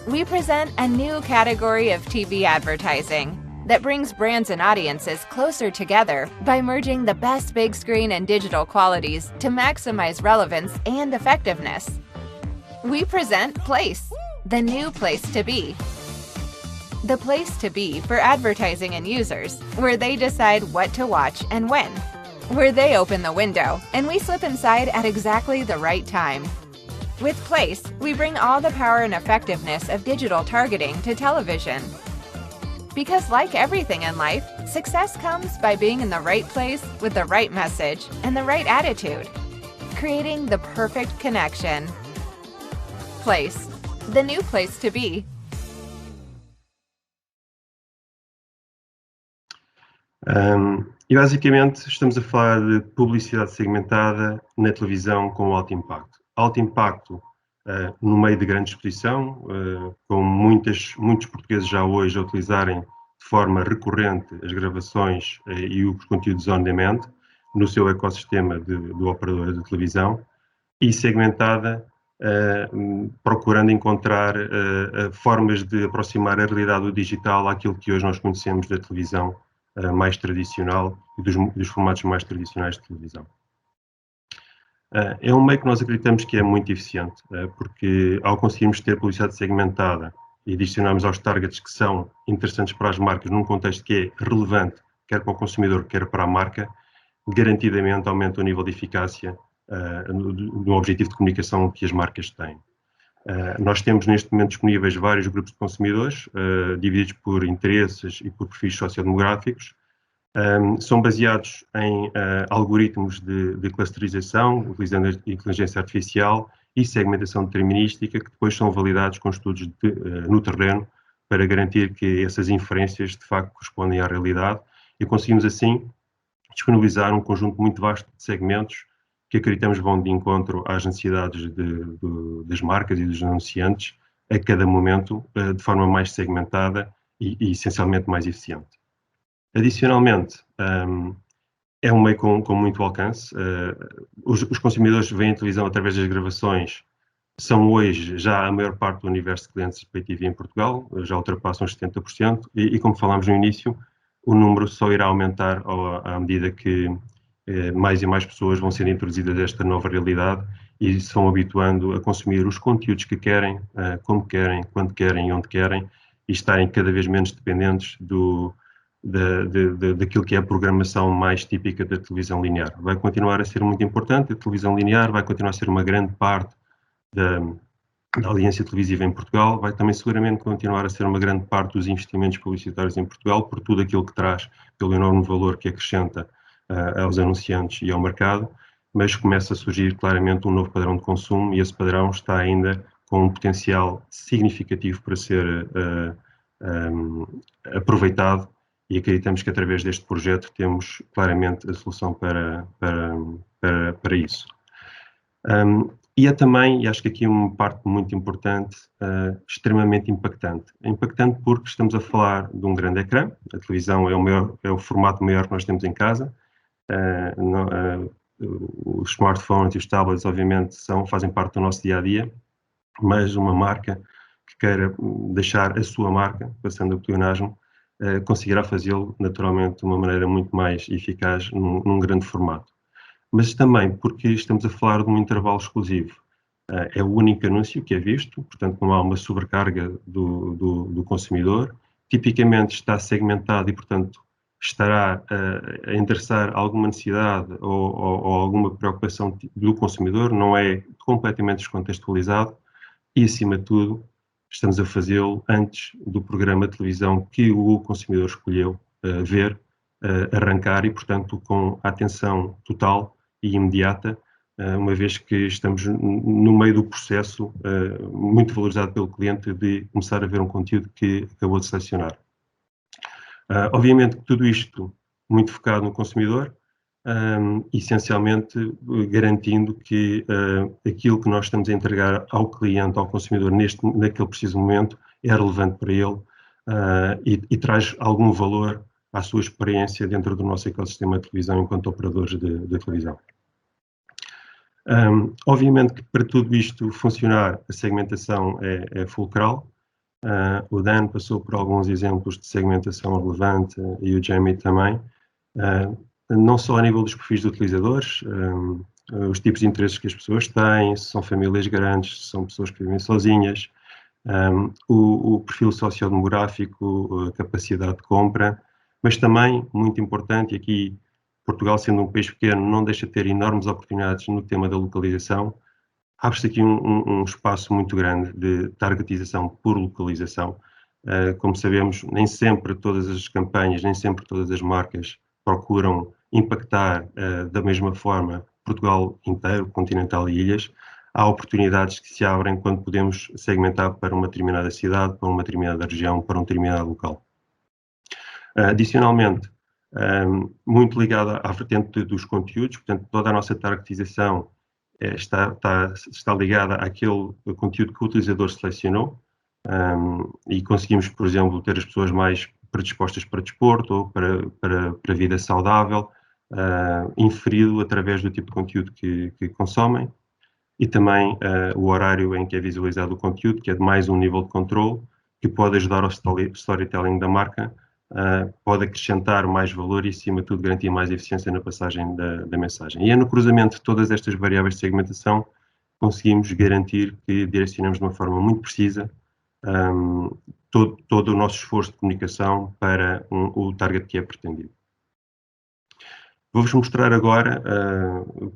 We present a new category of TV advertising that brings brands and audiences closer together by merging the best big screen and digital qualities to maximize relevance and effectiveness. We present Place, the new place to be. The place to be for advertising and users, where they decide what to watch and when. Where they open the window and we slip inside at exactly the right time. With Place, we bring all the power and effectiveness of digital targeting to television. Because like everything in life, success comes by being in the right place with the right message and the right attitude, creating the perfect connection. Place, the new place to be.
E basicamente estamos a falar de publicidade segmentada na televisão com alto impacto. Alto impacto no meio de grande exposição, com muitos portugueses já hoje a utilizarem de forma recorrente as gravações e os conteúdos on demand no seu ecossistema do operador de televisão, e segmentada procurando encontrar formas de aproximar a realidade do digital àquilo que hoje nós conhecemos da televisão mais tradicional e dos formatos mais tradicionais de televisão. É um meio que nós acreditamos que é muito eficiente, porque ao conseguirmos ter publicidade segmentada e adicionarmos aos targets que são interessantes para as marcas num contexto que é relevante, quer para o consumidor, quer para a marca, garantidamente aumenta o nível de eficácia no objetivo de comunicação que as marcas têm. Nós temos neste momento disponíveis vários grupos de consumidores, divididos por interesses e por perfis sociodemográficos. São baseados em algoritmos de clusterização, utilizando a inteligência artificial e segmentação determinística, que depois são validados com estudos no terreno para garantir que essas inferências de facto correspondem à realidade, e conseguimos assim disponibilizar um conjunto muito vasto de segmentos que acreditamos vão de encontro às necessidades das marcas e dos anunciantes a cada momento, de forma mais segmentada e essencialmente mais eficiente. Adicionalmente, é um meio com muito alcance. Os consumidores veem a televisão através das gravações, são hoje já a maior parte do universo de clientes de Pay TV em Portugal, já ultrapassam os 70%, e como falámos no início, o número só irá aumentar à medida que mais e mais pessoas vão ser introduzidas a esta nova realidade e se vão habituando a consumir os conteúdos que querem, como querem, quando querem e onde querem, e estarem cada vez menos dependentes daquilo que é a programação mais típica da televisão linear. Vai continuar a ser muito importante, a televisão linear vai continuar a ser uma grande parte da audiência televisiva em Portugal, vai também seguramente continuar a ser uma grande parte dos investimentos publicitários em Portugal, por tudo aquilo que traz, pelo enorme valor que acrescenta aos anunciantes e ao mercado, mas começa a surgir claramente um novo padrão de consumo, e esse padrão está ainda com um potencial significativo para ser aproveitado, e acreditamos que através deste projeto temos claramente a solução para isso. E é também, e acho que aqui uma parte muito importante, extremamente impactante. É impactante porque estamos a falar de um grande ecrã, a televisão é o formato maior que nós temos em casa. Os smartphones e os tablets obviamente fazem parte do nosso dia-a-dia, mas uma marca que queira deixar a sua marca, passando a pleonasmo, conseguirá fazê-lo naturalmente de uma maneira muito mais eficaz num grande formato. Mas também porque estamos a falar de um intervalo exclusivo. É o único anúncio que é visto, portanto não há uma sobrecarga do consumidor. Tipicamente está segmentado e, portanto, estará a endereçar alguma necessidade ou alguma preocupação do consumidor, não é completamente descontextualizado e, acima de tudo, estamos a fazê-lo antes do programa de televisão que o consumidor escolheu ver, arrancar, e, portanto, com a atenção total e imediata, uma vez que estamos no meio do processo muito valorizado pelo cliente de começar a ver um conteúdo que acabou de selecionar. Obviamente, tudo isto muito focado no consumidor, essencialmente garantindo que aquilo que nós estamos a entregar ao cliente, ao consumidor, naquele preciso momento, é relevante para ele e traz algum valor à sua experiência dentro do nosso ecossistema de televisão enquanto operadores de televisão. Obviamente que para tudo isto funcionar, a segmentação é fulcral. O Dan passou por alguns exemplos de segmentação relevante e o Jamie também, não só a nível dos perfis de utilizadores, os tipos de interesses que as pessoas têm, se são famílias grandes, se são pessoas que vivem sozinhas, o perfil sociodemográfico, a capacidade de compra, mas também, muito importante, e aqui Portugal sendo um país pequeno não deixa de ter enormes oportunidades no tema da localização, abre-se aqui um espaço muito grande de targetização por localização. Como sabemos, nem sempre todas as campanhas, nem sempre todas as marcas procuram impactar da mesma forma Portugal inteiro, continental e ilhas. Há oportunidades que se abrem quando podemos segmentar para uma determinada cidade, para uma determinada região, para um determinado local. Adicionalmente, muito ligada à vertente dos conteúdos, portanto, toda a nossa targetização está ligada àquele conteúdo que o utilizador selecionou e conseguimos, por exemplo, ter as pessoas mais predispostas para desporto ou para vida saudável, inferido através do tipo de conteúdo que consomem, e também o horário em que é visualizado o conteúdo, que é de mais um nível de controle, que pode ajudar ao storytelling da marca, pode acrescentar mais valor e, acima de tudo, garantir mais eficiência na passagem da mensagem. E é no cruzamento de todas estas variáveis de segmentação conseguimos garantir que direcionamos de uma forma muito precisa todo o nosso esforço de comunicação para o target que é pretendido. Vou-vos mostrar agora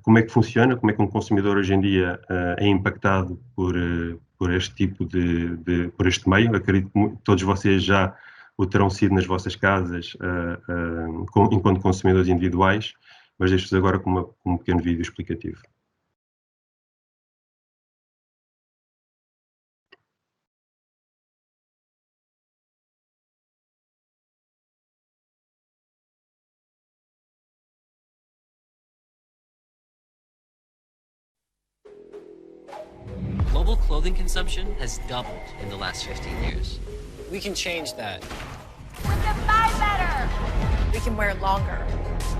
como é que funciona, como é que um consumidor hoje em dia é impactado por este tipo por este meio. Acredito que todos vocês já o terão sido nas vossas casas enquanto consumidores individuais, mas deixo-vos agora com um pequeno vídeo explicativo.
Global clothing consumption has doubled in the last 15 years.
We can change that.
We can buy better.
We can wear longer.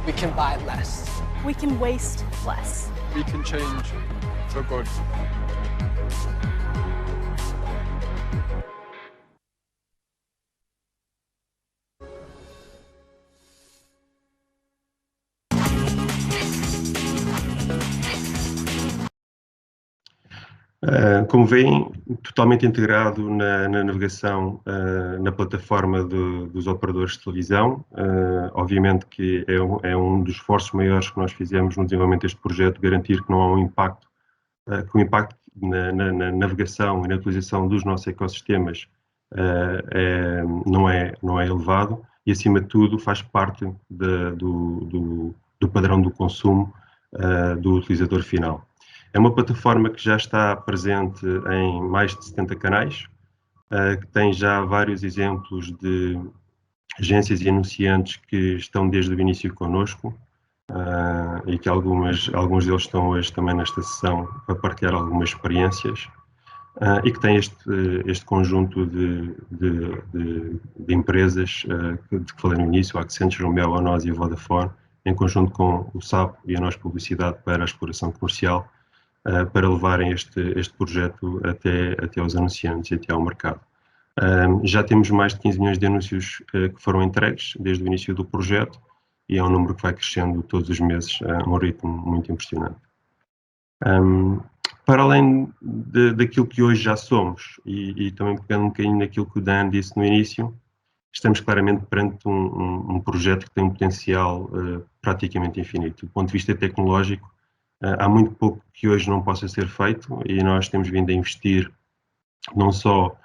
We can buy less.
We can waste less.
We can change for good.
Como veem, totalmente integrado na navegação, na plataforma dos operadores de televisão. Obviamente que é um dos esforços maiores que nós fizemos no desenvolvimento deste projeto, garantir que não há um impacto, que o impacto na navegação e na utilização dos nossos ecossistemas não é elevado e, acima de tudo, faz parte do padrão do consumo do utilizador final. É uma plataforma que já está presente em mais de 70 canais, que tem já vários exemplos de agências e anunciantes que estão desde o início connosco e que alguns deles estão hoje também nesta sessão para partilhar algumas experiências e que tem este conjunto de empresas de que falei no início, a Accenture, o Mel, a Nós e a Vodafone, em conjunto com o SAP e a Nós Publicidade para a exploração comercial, para levarem este projeto até aos anunciantes e até ao mercado. Já temos mais de 15 milhões de anúncios que foram entregues desde o início do projeto e é um número que vai crescendo todos os meses a um ritmo muito impressionante. Para além daquilo que hoje já somos e também pegando um bocadinho naquilo que o Dan disse no início, estamos claramente perante um projeto que tem um potencial praticamente infinito. Do ponto de vista tecnológico, há muito pouco que hoje não possa ser feito e nós temos vindo a investir não só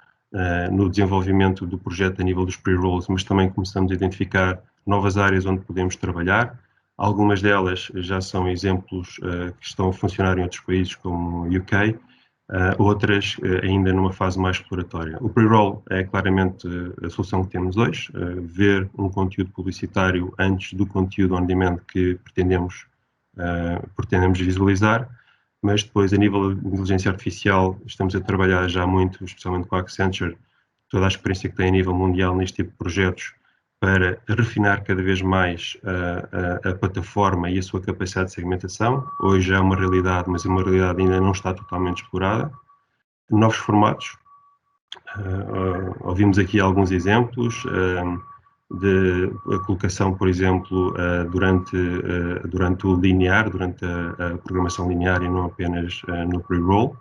no desenvolvimento do projeto a nível dos pre-rolls, mas também começamos a identificar novas áreas onde podemos trabalhar. Algumas delas já são exemplos que estão a funcionar em outros países como o UK, outras ainda numa fase mais exploratória. O pre-roll é claramente a solução que temos hoje, ver um conteúdo publicitário antes do conteúdo on demand que pretendemos visualizar, mas depois a nível de inteligência artificial estamos a trabalhar já muito, especialmente com a Accenture, toda a experiência que tem a nível mundial neste tipo de projetos para refinar cada vez mais a plataforma e a sua capacidade de segmentação. Hoje é uma realidade, mas é uma realidade ainda não está totalmente explorada. Novos formatos. Ouvimos aqui alguns exemplos de a colocação, por exemplo, durante o linear, durante a programação linear e não apenas no pre-roll.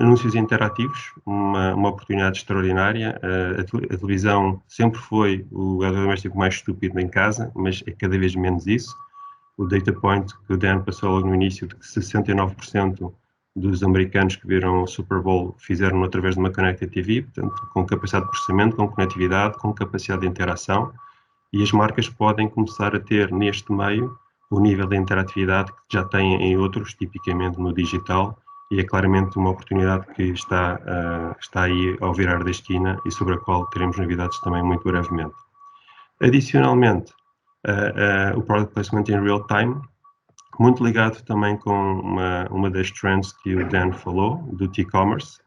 Anúncios interativos, uma oportunidade extraordinária. A televisão sempre foi o eletrodoméstico mais estúpido em casa, mas é cada vez menos isso. O data point que o Dan passou logo no início, de que 69% dos americanos que viram o Super Bowl fizeram através de uma Connected TV, portanto, com capacidade de processamento, com conectividade, com capacidade de interação, e as marcas podem começar a ter neste meio o nível de interatividade que já têm em outros, tipicamente no digital, e é claramente uma oportunidade que está aí ao virar da esquina e sobre a qual teremos novidades também muito brevemente. Adicionalmente, o Product Placement in Real Time, muito ligado também com uma das trends que o Dan falou, do e-commerce.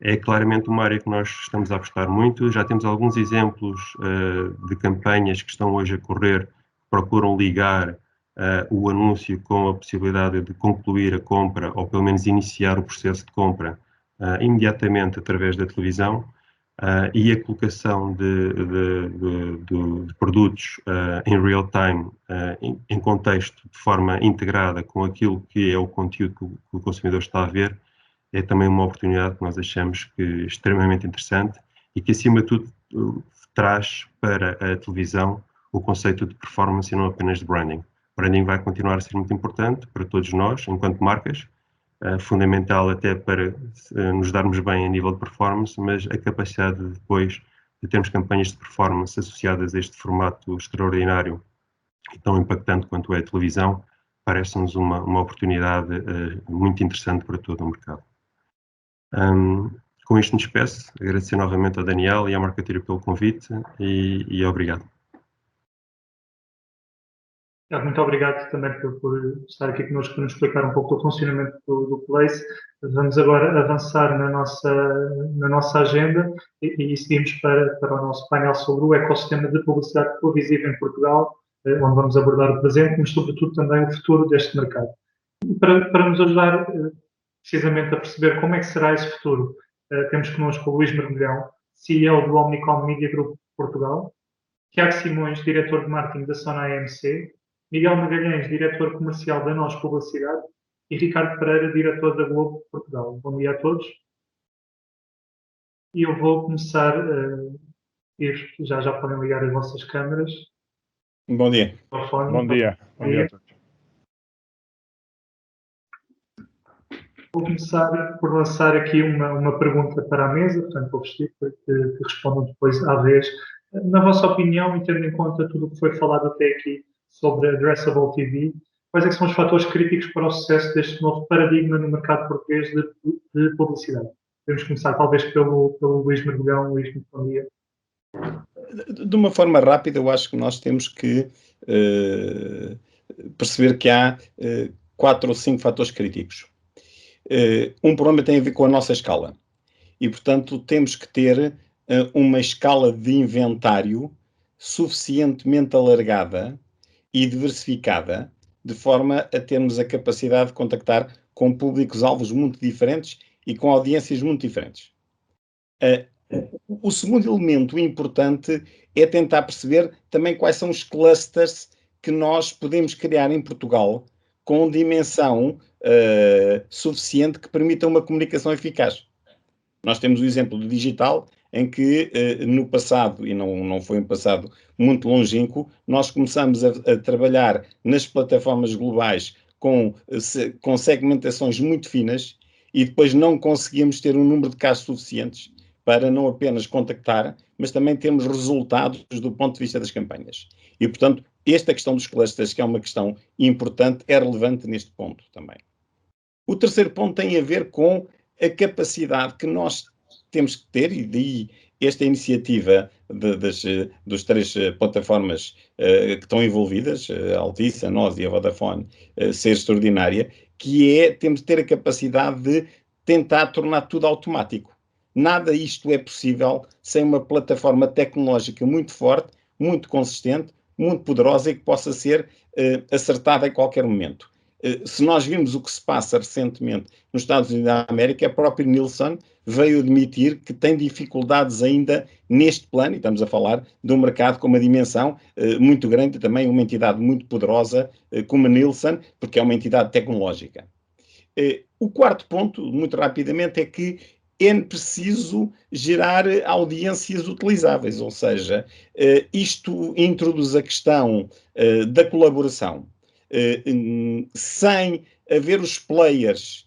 É claramente uma área que nós estamos a apostar muito. Já temos alguns exemplos de campanhas que estão hoje a correr, que procuram ligar o anúncio com a possibilidade de concluir a compra, ou pelo menos iniciar o processo de compra imediatamente através da televisão, e a colocação de produtos em real time, em contexto, de forma integrada com aquilo que é o conteúdo que o consumidor está a ver, é também uma oportunidade que nós achamos que é extremamente interessante e que, acima de tudo, traz para a televisão o conceito de performance e não apenas de branding. Branding vai continuar a ser muito importante para todos nós, enquanto marcas, fundamental até para nos darmos bem a nível de performance, mas a capacidade de depois de termos campanhas de performance associadas a este formato extraordinário e tão impactante quanto é a televisão, parece-nos uma oportunidade muito interessante para todo o mercado. Com isto me despeço, agradecer novamente ao Daniel e à Marketeer pelo convite e obrigado.
Muito obrigado também por estar aqui connosco para nos explicar um pouco do funcionamento do Place. Vamos agora avançar na nossa agenda e seguimos para o nosso painel sobre o ecossistema de publicidade televisiva em Portugal, onde vamos abordar o presente, mas sobretudo também o futuro deste mercado. Para nos ajudar precisamente a perceber como é que será esse futuro, temos connosco o Luís Mergulhão, CEO do Omnicom Media Group Portugal, Tiago Simões, diretor de marketing da Sona AMC, Miguel Magalhães, diretor comercial da Nós Publicidade, e Ricardo Pereira, diretor da Globo Portugal. Bom dia a todos. E eu vou começar, já podem ligar as vossas câmaras.
Bom dia.
Bom dia. Bom dia a todos. Vou começar por lançar aqui uma pergunta para a mesa, portanto vou vestir para que respondam depois à vez. Na vossa opinião, e tendo em conta tudo o que foi falado até aqui sobre a Addressable TV, quais é que são os fatores críticos para o sucesso deste novo paradigma no mercado português de publicidade? Podemos começar talvez pelo Luís Mergulhão. Luís, muito bom dia.
De uma forma rápida, eu acho que nós temos que perceber que há 4 ou 5 fatores críticos. Um problema tem a ver com a nossa escala e, portanto, temos que ter uma escala de inventário suficientemente alargada e diversificada, de forma a termos a capacidade de contactar com públicos-alvos muito diferentes e com audiências muito diferentes. O segundo elemento importante é tentar perceber também quais são os clusters que nós podemos criar em Portugal com dimensão suficiente que permita uma comunicação eficaz. Nós temos o exemplo do digital, em que no passado, e não foi um passado muito longínquo, nós começamos a trabalhar nas plataformas globais com segmentações muito finas e depois não conseguimos ter um número de casos suficientes para não apenas contactar, mas também termos resultados do ponto de vista das campanhas. E, portanto, esta questão dos clusters, que é uma questão importante, é relevante neste ponto também. O terceiro ponto tem a ver com a capacidade que nós temos que ter, e daí esta iniciativa dos 3 plataformas que estão envolvidas, a Altice, a Nós e a Vodafone, ser extraordinária, que é, temos de ter a capacidade de tentar tornar tudo automático. nada isto é possível sem uma plataforma tecnológica muito forte, muito consistente, muito poderosa e que possa ser acertada em qualquer momento. Se nós vimos o que se passa recentemente nos Estados Unidos da América, a própria Nielsen veio admitir que tem dificuldades ainda neste plano, e estamos a falar de um mercado com uma dimensão muito grande, também uma entidade muito poderosa como a Nielsen, porque é uma entidade tecnológica. O quarto ponto, muito rapidamente, é que é preciso gerar audiências utilizáveis, ou seja, isto introduz a questão da colaboração. Sem haver os players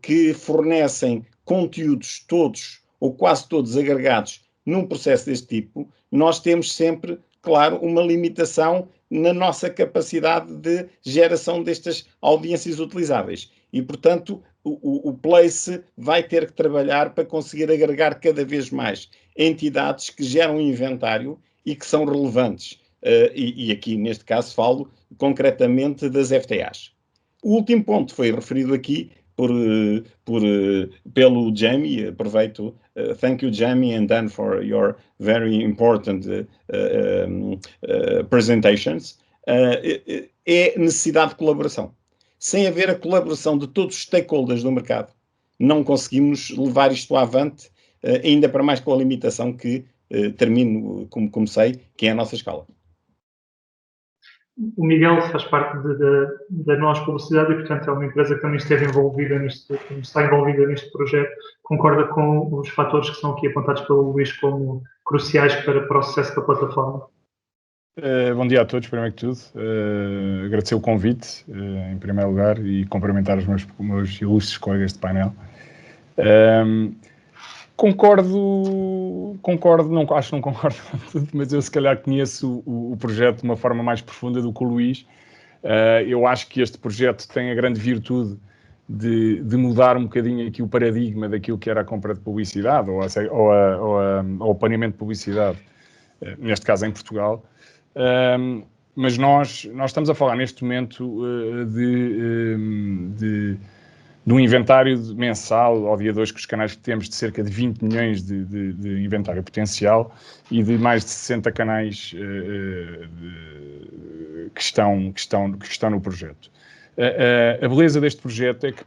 que fornecem conteúdos todos ou quase todos agregados num processo deste tipo, nós temos sempre, claro, uma limitação na nossa capacidade de geração destas audiências utilizáveis. E, portanto, o Place vai ter que trabalhar para conseguir agregar cada vez mais entidades que geram inventário e que são relevantes. E aqui, neste caso, falo concretamente das FTAs. O último ponto foi referido aqui pelo Jamie. Aproveito. Thank you, Jamie, and Dan, for your very important presentations. É necessidade de colaboração. Sem haver a colaboração de todos os stakeholders do mercado, não conseguimos levar isto avante, ainda para mais com a limitação que termino, como comecei, que é a nossa escala.
O Miguel faz parte da Nós Publicidade e, portanto, é uma empresa que também está envolvida neste projeto. Concorda com os fatores que são aqui apontados pelo Luís como cruciais para o sucesso da plataforma?
Bom dia a todos, primeiro que tudo. Agradecer o convite, em primeiro lugar, e cumprimentar os meus ilustres colegas de painel. Concordo, acho que não concordo com tudo, mas eu se calhar conheço o projeto de uma forma mais profunda do que o Luís. Eu acho que este projeto tem a grande virtude de mudar um bocadinho aqui o paradigma daquilo que era a compra de publicidade ou o planeamento de publicidade, neste caso em Portugal. Mas nós estamos a falar neste momento de um inventário mensal, ao dia de hoje, com os canais que temos, de cerca de 20 milhões de inventário potencial e de mais de 60 canais que estão no projeto. A beleza deste projeto é que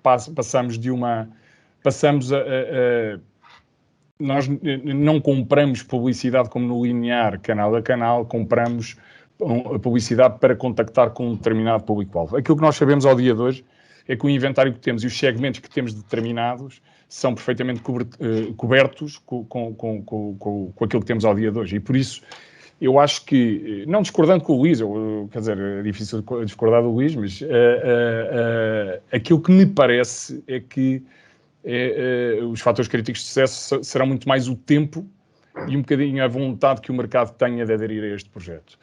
nós não compramos publicidade como no linear, canal a canal, compramos a publicidade para contactar com um determinado público-alvo. Aquilo que nós sabemos ao dia de hoje é que o inventário que temos e os segmentos que temos determinados são perfeitamente cobertos com aquilo que temos ao dia de hoje. E por isso, eu acho que, não discordando com o Luís, quer dizer, é difícil discordar do Luís, mas aquilo que me parece é que os fatores críticos de sucesso serão muito mais o tempo e um bocadinho a vontade que o mercado tenha de aderir a este projeto.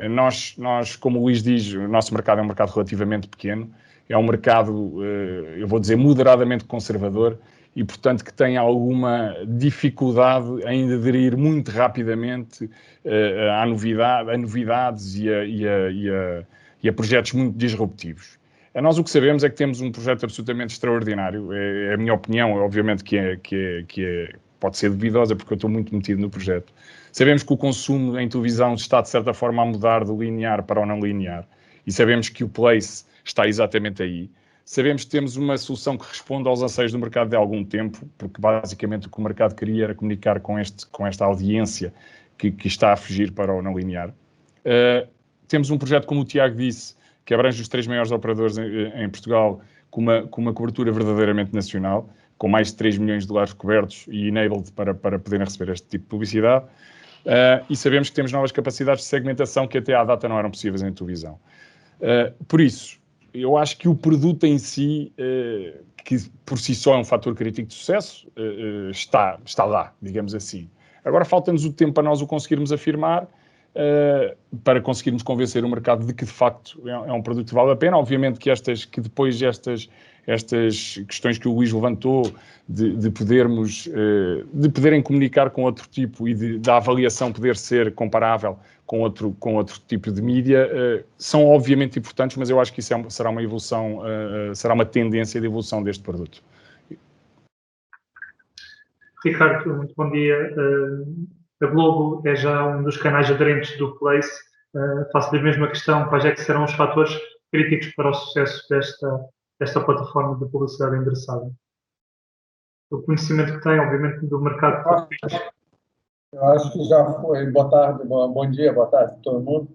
Nós, como o Luís diz, o nosso mercado é um mercado relativamente pequeno, é um mercado, eu vou dizer, moderadamente conservador e, portanto, que tem alguma dificuldade em aderir muito rapidamente a novidades e a projetos muito disruptivos. Nós o que sabemos é que temos um projeto absolutamente extraordinário. É a minha opinião, obviamente, que pode ser duvidosa, porque eu estou muito metido no projeto. Sabemos que o consumo em televisão está, de certa forma, a mudar do linear para o não linear. E sabemos que o Place está exatamente aí. Sabemos que temos uma solução que responde aos anseios do mercado de algum tempo, porque, basicamente, o que o mercado queria era comunicar com esta audiência que está a fugir para o não linear. Temos um projeto, como o Tiago disse, que abrange os 3 maiores operadores em Portugal, com uma cobertura verdadeiramente nacional, com mais de 3 milhões de dólares cobertos e enabled para poderem receber este tipo de publicidade. E sabemos que temos novas capacidades de segmentação que até à data não eram possíveis em televisão. Por isso, eu acho que o produto em si, que por si só é um fator crítico de sucesso, está lá, digamos assim. Agora falta-nos o tempo para nós o conseguirmos afirmar, para conseguirmos convencer o mercado de que, de facto, é um produto que vale a pena. Obviamente que depois estas questões que o Luís levantou, de poderem comunicar com outro tipo e da avaliação poder ser comparável com outro tipo de mídia, são obviamente importantes, mas eu acho que isso será uma evolução, será uma tendência de evolução deste produto.
Ricardo, muito bom dia. A Globo é já um dos canais aderentes do Place. Faço-lhe a mesma questão, quais é que serão os fatores críticos para o sucesso desta plataforma de publicidade endereçada? O conhecimento que tem, obviamente, do mercado.
Eu acho que já foi. Boa tarde, bom dia, boa tarde a todo mundo.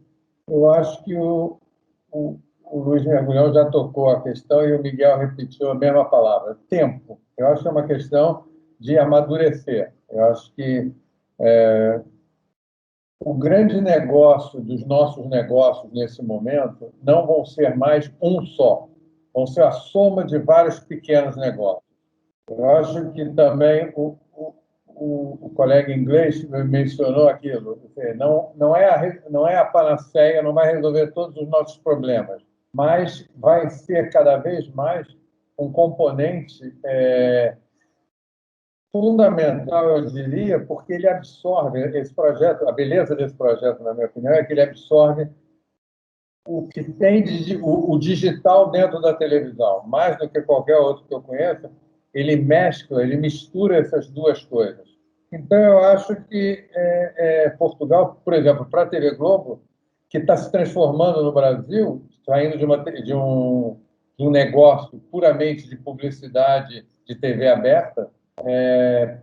Eu acho que o Luiz Mergulhão já tocou a questão e o Miguel repetiu a mesma palavra. Tempo. Eu acho que é uma questão de amadurecer. Eu acho que o grande negócio dos nossos negócios nesse momento não vão ser mais um só. Vão ser a soma de vários pequenos negócios. Eu acho que também o colega inglês mencionou aquilo. Não é a panaceia, não vai resolver todos os nossos problemas, mas vai ser cada vez mais um componente fundamental, eu diria, porque ele absorve esse projeto. A beleza desse projeto, na minha opinião, é que ele absorve o que tem o digital dentro da televisão, mais do que qualquer outro que eu conheça. Ele mescla, ele mistura essas duas coisas. Então, eu acho que Portugal, por exemplo, para a TV Globo, que está se transformando no Brasil, saindo de um negócio puramente de publicidade de TV aberta,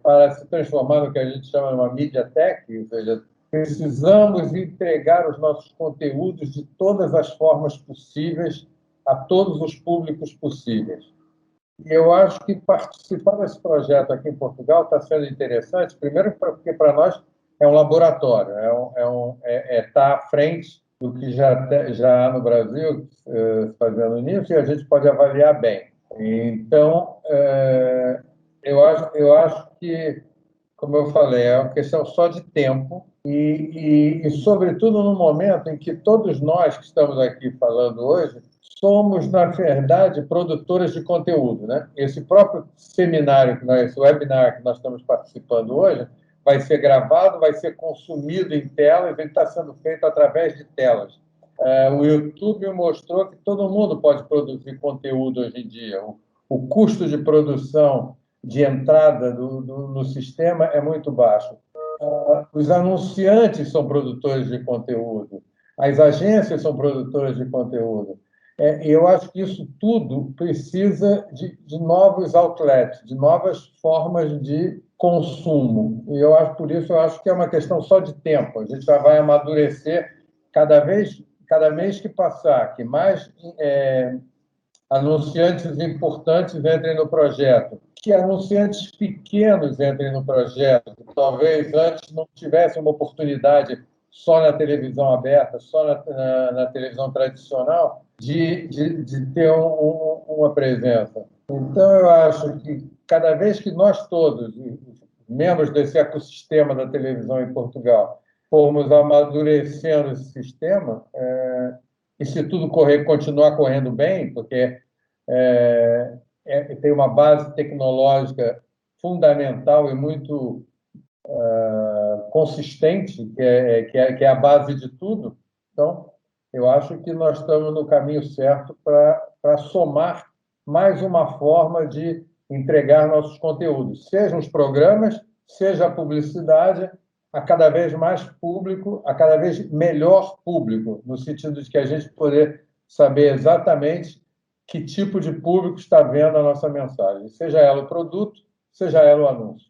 para se transformar no que a gente chama de uma media tech, ou seja, precisamos entregar os nossos conteúdos de todas as formas possíveis a todos os públicos possíveis. E eu acho que participar desse projeto aqui em Portugal está sendo interessante, primeiro porque para nós é um laboratório, está à frente do que já há no Brasil fazendo nisso, e a gente pode avaliar bem. Então, eu acho que, como eu falei, é uma questão só de tempo e sobretudo, no momento em que todos nós que estamos aqui falando hoje somos, na verdade, produtores de conteúdo, né? Esse próprio seminário, esse webinar que nós estamos participando hoje, vai ser gravado, vai ser consumido em telas, ele está sendo feito através de telas. O YouTube mostrou que todo mundo pode produzir conteúdo hoje em dia. O custo de produção de entrada no sistema é muito baixo. Os anunciantes são produtores de conteúdo, as agências são produtoras de conteúdo. Eu acho que isso tudo precisa de novos outlets, de novas formas de consumo. E por isso eu acho que é uma questão só de tempo. A gente já vai amadurecer cada mês que passar, que mais anunciantes importantes entrem no projeto, que anunciantes pequenos entrem no projeto, que talvez antes não tivessem uma oportunidade só na televisão aberta, só na televisão tradicional, de ter uma presença. Então, eu acho que cada vez que nós todos, membros desse ecossistema da televisão em Portugal, formos amadurecendo esse sistema, e se tudo continuar correndo bem, porque tem uma base tecnológica fundamental e muito consistente, que é a base de tudo. Então, eu acho que nós estamos no caminho certo para somar mais uma forma de entregar nossos conteúdos, sejam os programas, seja a publicidade, a cada vez mais público, a cada vez melhor público, no sentido de que a gente poder saber exatamente que tipo de público está vendo a nossa mensagem, seja ela o produto, seja ela o anúncio.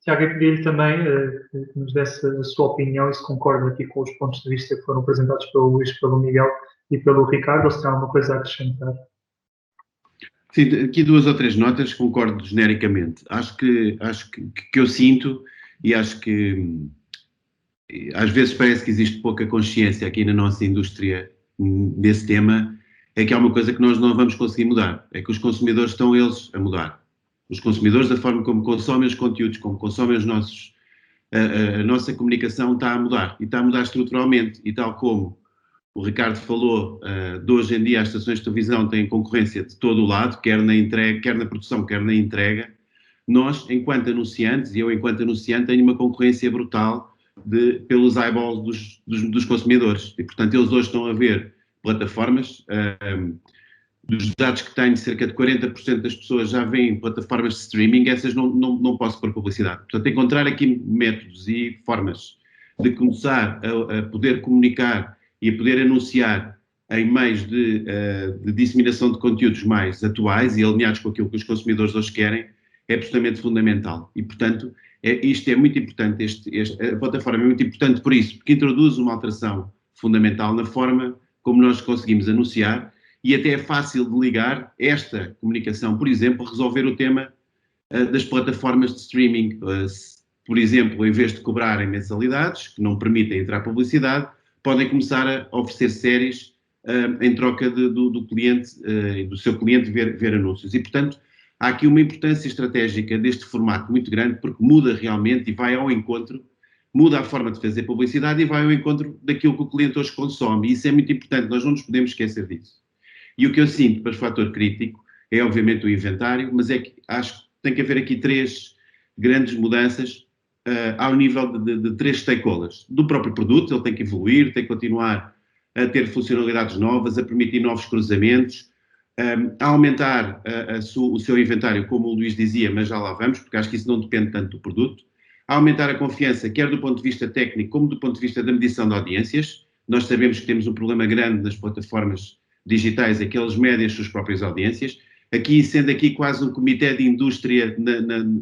Tiago, eu pedi-lhe também que nos desse a sua opinião e se concorda aqui com os pontos de vista que foram apresentados pelo Luís, pelo Miguel e pelo Ricardo, ou se tem alguma coisa a acrescentar.
Sim, aqui 2 ou 3 notas, concordo genericamente. Acho que eu sinto, e acho que às vezes parece que existe pouca consciência aqui na nossa indústria desse tema, é que há uma coisa que nós não vamos conseguir mudar, é que os consumidores estão eles a mudar. Os consumidores, da forma como consomem os conteúdos, como consomem a nossa comunicação, está a mudar. E está a mudar estruturalmente. E tal como o Ricardo falou, de hoje em dia as estações de televisão têm concorrência de todo o lado, quer na entrega, quer na produção, quer na entrega. Nós, enquanto anunciantes, e eu enquanto anunciante, tenho uma concorrência brutal pelos eyeballs dos consumidores. E, portanto, eles hoje estão a ver plataformas dos dados que tenho, cerca de 40% das pessoas já veem plataformas de streaming, essas não posso pôr publicidade. Portanto, encontrar aqui métodos e formas de começar a poder comunicar e a poder anunciar em meios de disseminação de conteúdos mais atuais e alinhados com aquilo que os consumidores hoje querem, é absolutamente fundamental. E, portanto, isto é muito importante, a plataforma é muito importante por isso, porque introduz uma alteração fundamental na forma como nós conseguimos anunciar, e até é fácil de ligar esta comunicação, por exemplo, a resolver o tema das plataformas de streaming. Por exemplo, em vez de cobrarem mensalidades, que não permitem entrar publicidade, podem começar a oferecer séries em troca do cliente, do seu cliente ver anúncios. E, portanto, há aqui uma importância estratégica deste formato muito grande, porque muda realmente e vai ao encontro, muda a forma de fazer publicidade e vai ao encontro daquilo que o cliente hoje consome. E isso é muito importante, nós não nos podemos esquecer disso. E o que eu sinto para o fator crítico é, obviamente, o inventário, mas é que acho que tem que haver aqui 3 grandes mudanças ao nível de 3 stakeholders. Do próprio produto, ele tem que evoluir, tem que continuar a ter funcionalidades novas, a permitir novos cruzamentos, a aumentar o seu inventário, como o Luís dizia, mas já lá vamos, porque acho que isso não depende tanto do produto, a aumentar a confiança, quer do ponto de vista técnico, como do ponto de vista da medição de audiências. Nós sabemos que temos um problema grande nas plataformas digitais, é que eles medem as suas próprias audiências. Aqui, sendo aqui quase um comitê de indústria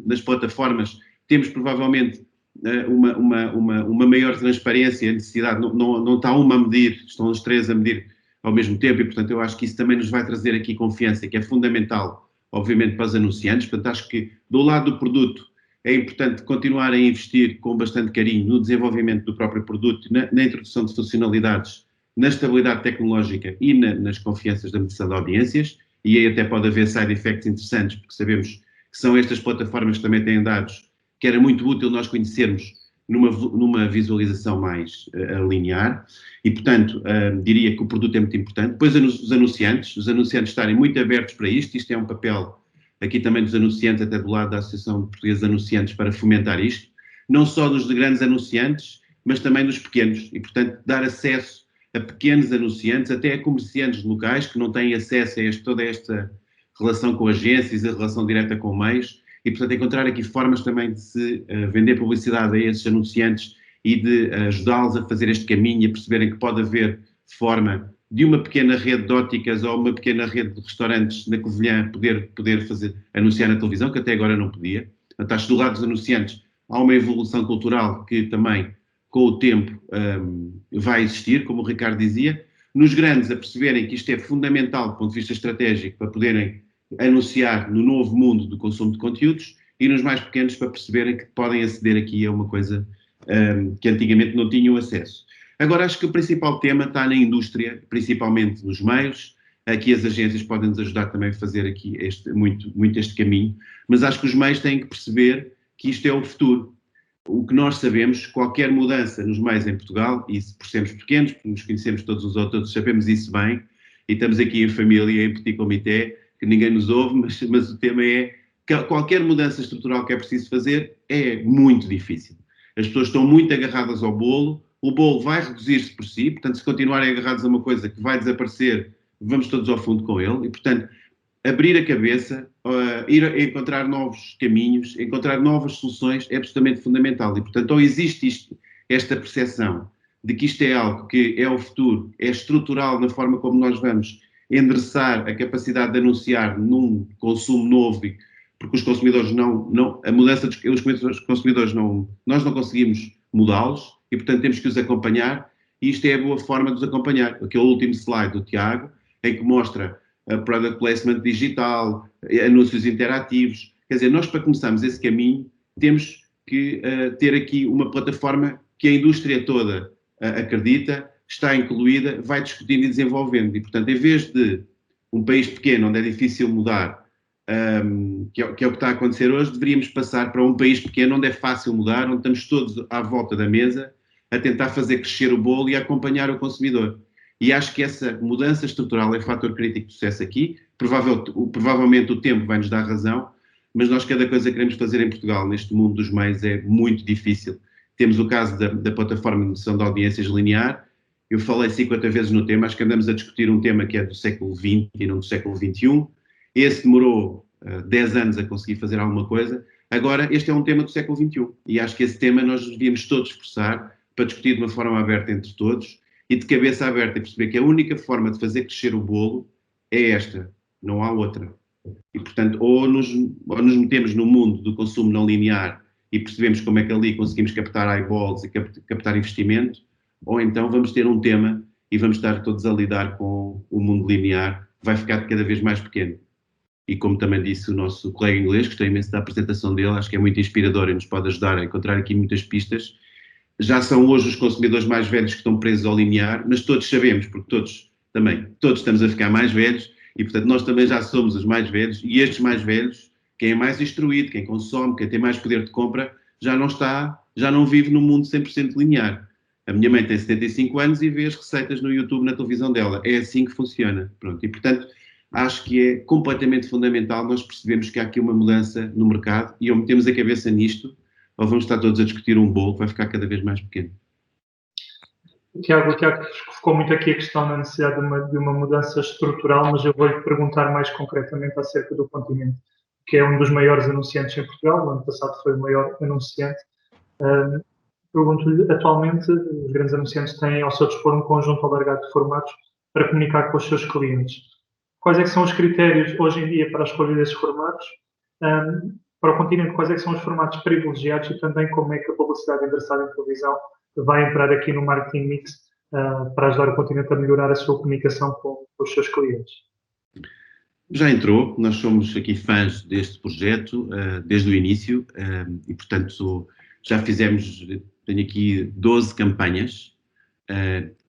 nas plataformas, temos provavelmente uma maior transparência, a necessidade, não está uma a medir, estão os 3 a medir ao mesmo tempo, e portanto eu acho que isso também nos vai trazer aqui confiança, que é fundamental, obviamente, para os anunciantes. Portanto, acho que do lado do produto é importante continuar a investir com bastante carinho no desenvolvimento do próprio produto, na introdução de funcionalidades, na estabilidade tecnológica e nas confianças da medição de audiências, e aí até pode haver side effects interessantes, porque sabemos que são estas plataformas que também têm dados, que era muito útil nós conhecermos numa visualização mais linear, e portanto diria que o produto é muito importante. Depois os anunciantes estarem muito abertos para isto é um papel aqui também dos anunciantes, até do lado da Associação Portuguesa de Anunciantes, para fomentar isto, não só dos grandes anunciantes, mas também dos pequenos, e portanto dar acesso a pequenos anunciantes, até a comerciantes locais que não têm acesso a toda esta relação com agências, a relação direta com meios, e portanto encontrar aqui formas também de se vender publicidade a esses anunciantes e de ajudá-los a fazer este caminho e a perceberem que pode haver forma de uma pequena rede de óticas ou uma pequena rede de restaurantes na Covilhã poder anunciar na televisão, que até agora não podia. Portanto, acho que do lado dos anunciantes há uma evolução cultural que também, com o tempo, vai existir, como o Ricardo dizia. Nos grandes, a perceberem que isto é fundamental do ponto de vista estratégico para poderem anunciar no novo mundo do consumo de conteúdos, e nos mais pequenos para perceberem que podem aceder aqui a uma coisa que antigamente não tinham acesso. Agora, acho que o principal tema está na indústria, principalmente nos meios. Aqui as agências podem nos ajudar também a fazer aqui muito este caminho, mas acho que os meios têm que perceber que isto é o futuro. O que nós sabemos, qualquer mudança nos meios em Portugal, e por sermos pequenos, porque nos conhecemos todos uns aos outros, sabemos isso bem, e estamos aqui em família, em petit comité, que ninguém nos ouve, mas o tema é que qualquer mudança estrutural que é preciso fazer é muito difícil. As pessoas estão muito agarradas ao bolo, o bolo vai reduzir-se por si, portanto, se continuarem agarrados a uma coisa que vai desaparecer, vamos todos ao fundo com ele, e portanto, abrir a cabeça, ir a encontrar novos caminhos, encontrar novas soluções é absolutamente fundamental, e portanto, ou existe esta percepção de que isto é algo que é o futuro, é estrutural na forma como nós vamos endereçar a capacidade de anunciar num consumo novo, porque os consumidores a mudança dos consumidores nós não conseguimos mudá-los, e portanto temos que os acompanhar, e isto é a boa forma de os acompanhar. Aquele último slide do Tiago, em que mostra a product placement digital, anúncios interativos, quer dizer, nós para começarmos esse caminho temos que ter aqui uma plataforma que a indústria toda acredita, está incluída, vai discutindo e desenvolvendo, e portanto em vez de um país pequeno onde é difícil mudar, que é o que está a acontecer hoje, deveríamos passar para um país pequeno onde é fácil mudar, onde estamos todos à volta da mesa a tentar fazer crescer o bolo e a acompanhar o consumidor. E acho que essa mudança estrutural é fator crítico de sucesso aqui. Provavelmente o tempo vai nos dar razão, mas nós cada coisa que queremos fazer em Portugal, neste mundo dos meios, é muito difícil. Temos o caso da plataforma de medição de audiências linear, Eu falei 50 vezes no tema, acho que andamos a discutir um tema que é do século XX e não do século XXI. Esse demorou 10 anos a conseguir fazer alguma coisa. Agora, este é um tema do século XXI. E acho que esse tema nós devíamos todos esforçar para discutir de uma forma aberta entre todos e de cabeça aberta e perceber que a única forma de fazer crescer o bolo é esta, não há outra. E, portanto, ou nos metemos no mundo do consumo não linear e percebemos como é que ali conseguimos captar eyeballs e captar investimento, ou então vamos ter um tema e vamos estar todos a lidar com o mundo linear, que vai ficar cada vez mais pequeno. E como também disse o nosso colega inglês, gostei imenso da apresentação dele, acho que é muito inspirador e nos pode ajudar a encontrar aqui muitas pistas. Já são hoje os consumidores mais velhos que estão presos ao linear, mas todos sabemos, porque todos estamos a ficar mais velhos, e portanto nós também já somos os mais velhos, e estes mais velhos, quem é mais instruído, quem consome, quem tem mais poder de compra, já não vive num mundo 100% linear. A minha mãe tem 75 anos e vê as receitas no YouTube, na televisão dela. É assim que funciona. Pronto. E, portanto, acho que é completamente fundamental nós percebermos que há aqui uma mudança no mercado e ou metemos a cabeça nisto, ou vamos estar todos a discutir um bolo que vai ficar cada vez mais pequeno.
O Tiago focou muito aqui a questão da necessidade de uma mudança estrutural, mas eu vou-lhe perguntar mais concretamente acerca do Continente, que é um dos maiores anunciantes em Portugal. O ano passado foi o maior anunciante. Pergunto-lhe, atualmente, os grandes anunciantes têm ao seu dispor um conjunto alargado de formatos para comunicar com os seus clientes. Quais é que são os critérios, hoje em dia, para a escolha desses formatos? Para o Continente, quais é que são os formatos privilegiados e também como é que a publicidade interessada em televisão vai entrar aqui no marketing mix para ajudar o Continente a melhorar a sua comunicação com os seus clientes?
Já entrou, nós somos aqui fãs deste projeto desde o início e, portanto, já fizemos, tenho aqui 12 campanhas,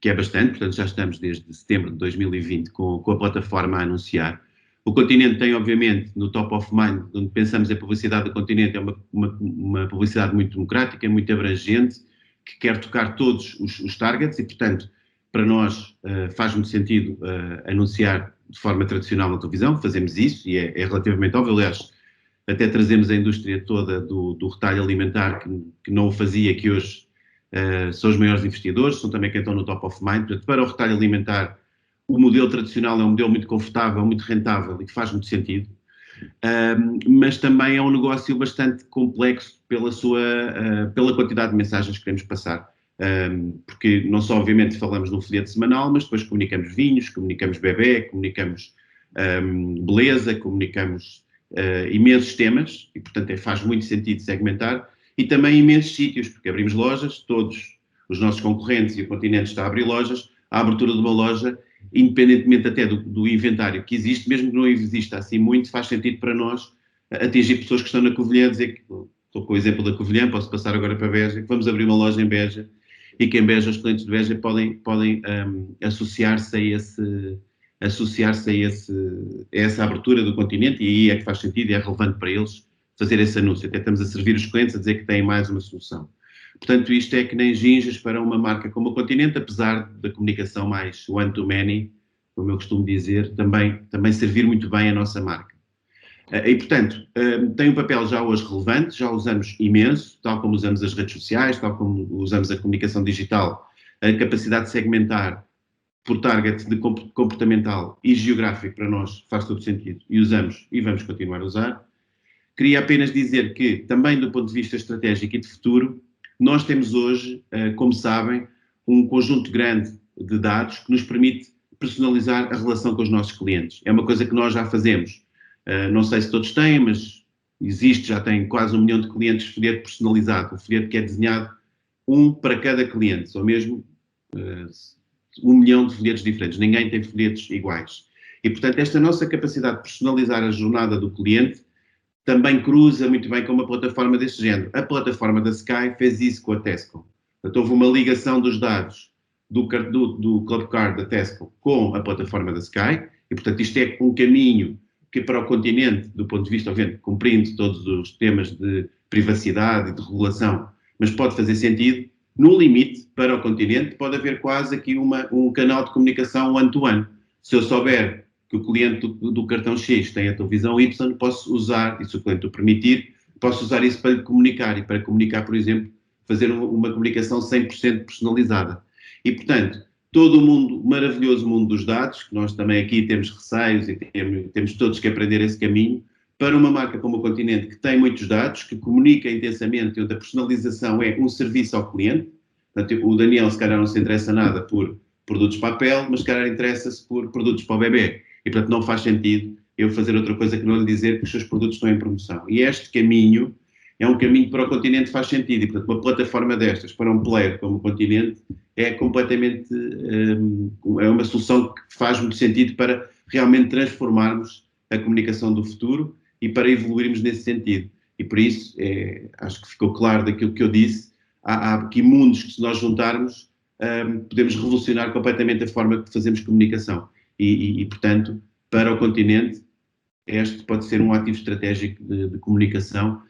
que é bastante, portanto já estamos desde setembro de 2020 com a plataforma a anunciar. O Continente tem, obviamente, no top of mind, onde pensamos em publicidade do Continente, é uma publicidade muito democrática, muito abrangente, que quer tocar todos os targets e, portanto, para nós faz muito sentido anunciar de forma tradicional na televisão, fazemos isso e é relativamente óbvio. Aliás, até trazemos a indústria toda do retalho alimentar que não o fazia, que hoje são os maiores investidores, são também quem estão no top of mind. Portanto, para o retalho alimentar, o modelo tradicional é um modelo muito confortável, muito rentável e que faz muito sentido, mas também é um negócio bastante complexo pela quantidade de mensagens que queremos passar. Porque não só, obviamente, falamos de um folheto semanal, mas depois comunicamos vinhos, comunicamos bebê, comunicamos beleza, comunicamos imensos temas e, portanto, faz muito sentido segmentar e também imensos sítios, porque abrimos lojas, todos os nossos concorrentes e o Continente está a abrir lojas, a abertura de uma loja, independentemente até do inventário que existe, mesmo que não exista assim muito, faz sentido para nós atingir pessoas que estão na Covilhã, dizer que, estou com o exemplo da Covilhã, posso passar agora para Beja, que vamos abrir uma loja em Beja e que em Beja os clientes de Beja podem associar-se a essa abertura do Continente e aí é que faz sentido e é relevante para eles fazer esse anúncio. Até estamos a servir os clientes a dizer que têm mais uma solução. Portanto, isto é que nem gingas para uma marca como o Continente, apesar da comunicação mais one-to-many, como eu costumo dizer, também servir muito bem a nossa marca. E, portanto, tem um papel já hoje relevante, já usamos imenso, tal como usamos as redes sociais, tal como usamos a comunicação digital, a capacidade de segmentar por target de comportamental e geográfico para nós faz todo sentido e usamos e vamos continuar a usar. Queria apenas dizer que, também do ponto de vista estratégico e de futuro, nós temos hoje, como sabem, um conjunto grande de dados que nos permite personalizar a relação com os nossos clientes. É uma coisa que nós já fazemos. Não sei se todos têm, mas existe, já tem quase 1 milhão de clientes folheto personalizado. Um folheto que é desenhado um para cada cliente, ou mesmo 1 milhão de folhetos diferentes. Ninguém tem folhetos iguais. E, portanto, esta nossa capacidade de personalizar a jornada do cliente também cruza muito bem com uma plataforma deste género. A plataforma da Sky fez isso com a Tesco. Portanto, houve uma ligação dos dados do Club Card da Tesco com a plataforma da Sky e, portanto, isto é um caminho que para o Continente, do ponto de vista, obviamente, cumprindo todos os temas de privacidade e de regulação, mas pode fazer sentido, no limite, para o Continente, pode haver quase aqui um canal de comunicação one-to-one. Se eu souber que o cliente do cartão X tem a televisão Y, posso usar, e se o cliente o permitir, posso usar isso para lhe comunicar, e para comunicar, por exemplo, fazer uma comunicação 100% personalizada. E, portanto, todo o mundo, maravilhoso mundo dos dados, que nós também aqui temos receios e temos todos que aprender esse caminho, para uma marca como o Continente, que tem muitos dados, que comunica intensamente, onde a personalização é um serviço ao cliente. Portanto, o Daniel, se calhar, não se interessa nada por produtos para a pele, mas se calhar interessa-se por produtos para o bebê. E, portanto, não faz sentido eu fazer outra coisa que não lhe dizer que os seus produtos estão em promoção. E este caminho é um caminho que para o Continente faz sentido. E, portanto, uma plataforma destas, para um player como o Continente, é completamente, é uma solução que faz muito sentido para realmente transformarmos a comunicação do futuro e para evoluirmos nesse sentido. E por isso, acho que ficou claro daquilo que eu disse, há aqui mundos que, se nós juntarmos, podemos revolucionar completamente a forma que fazemos comunicação. E, portanto, para o Continente, este pode ser um ativo estratégico de comunicação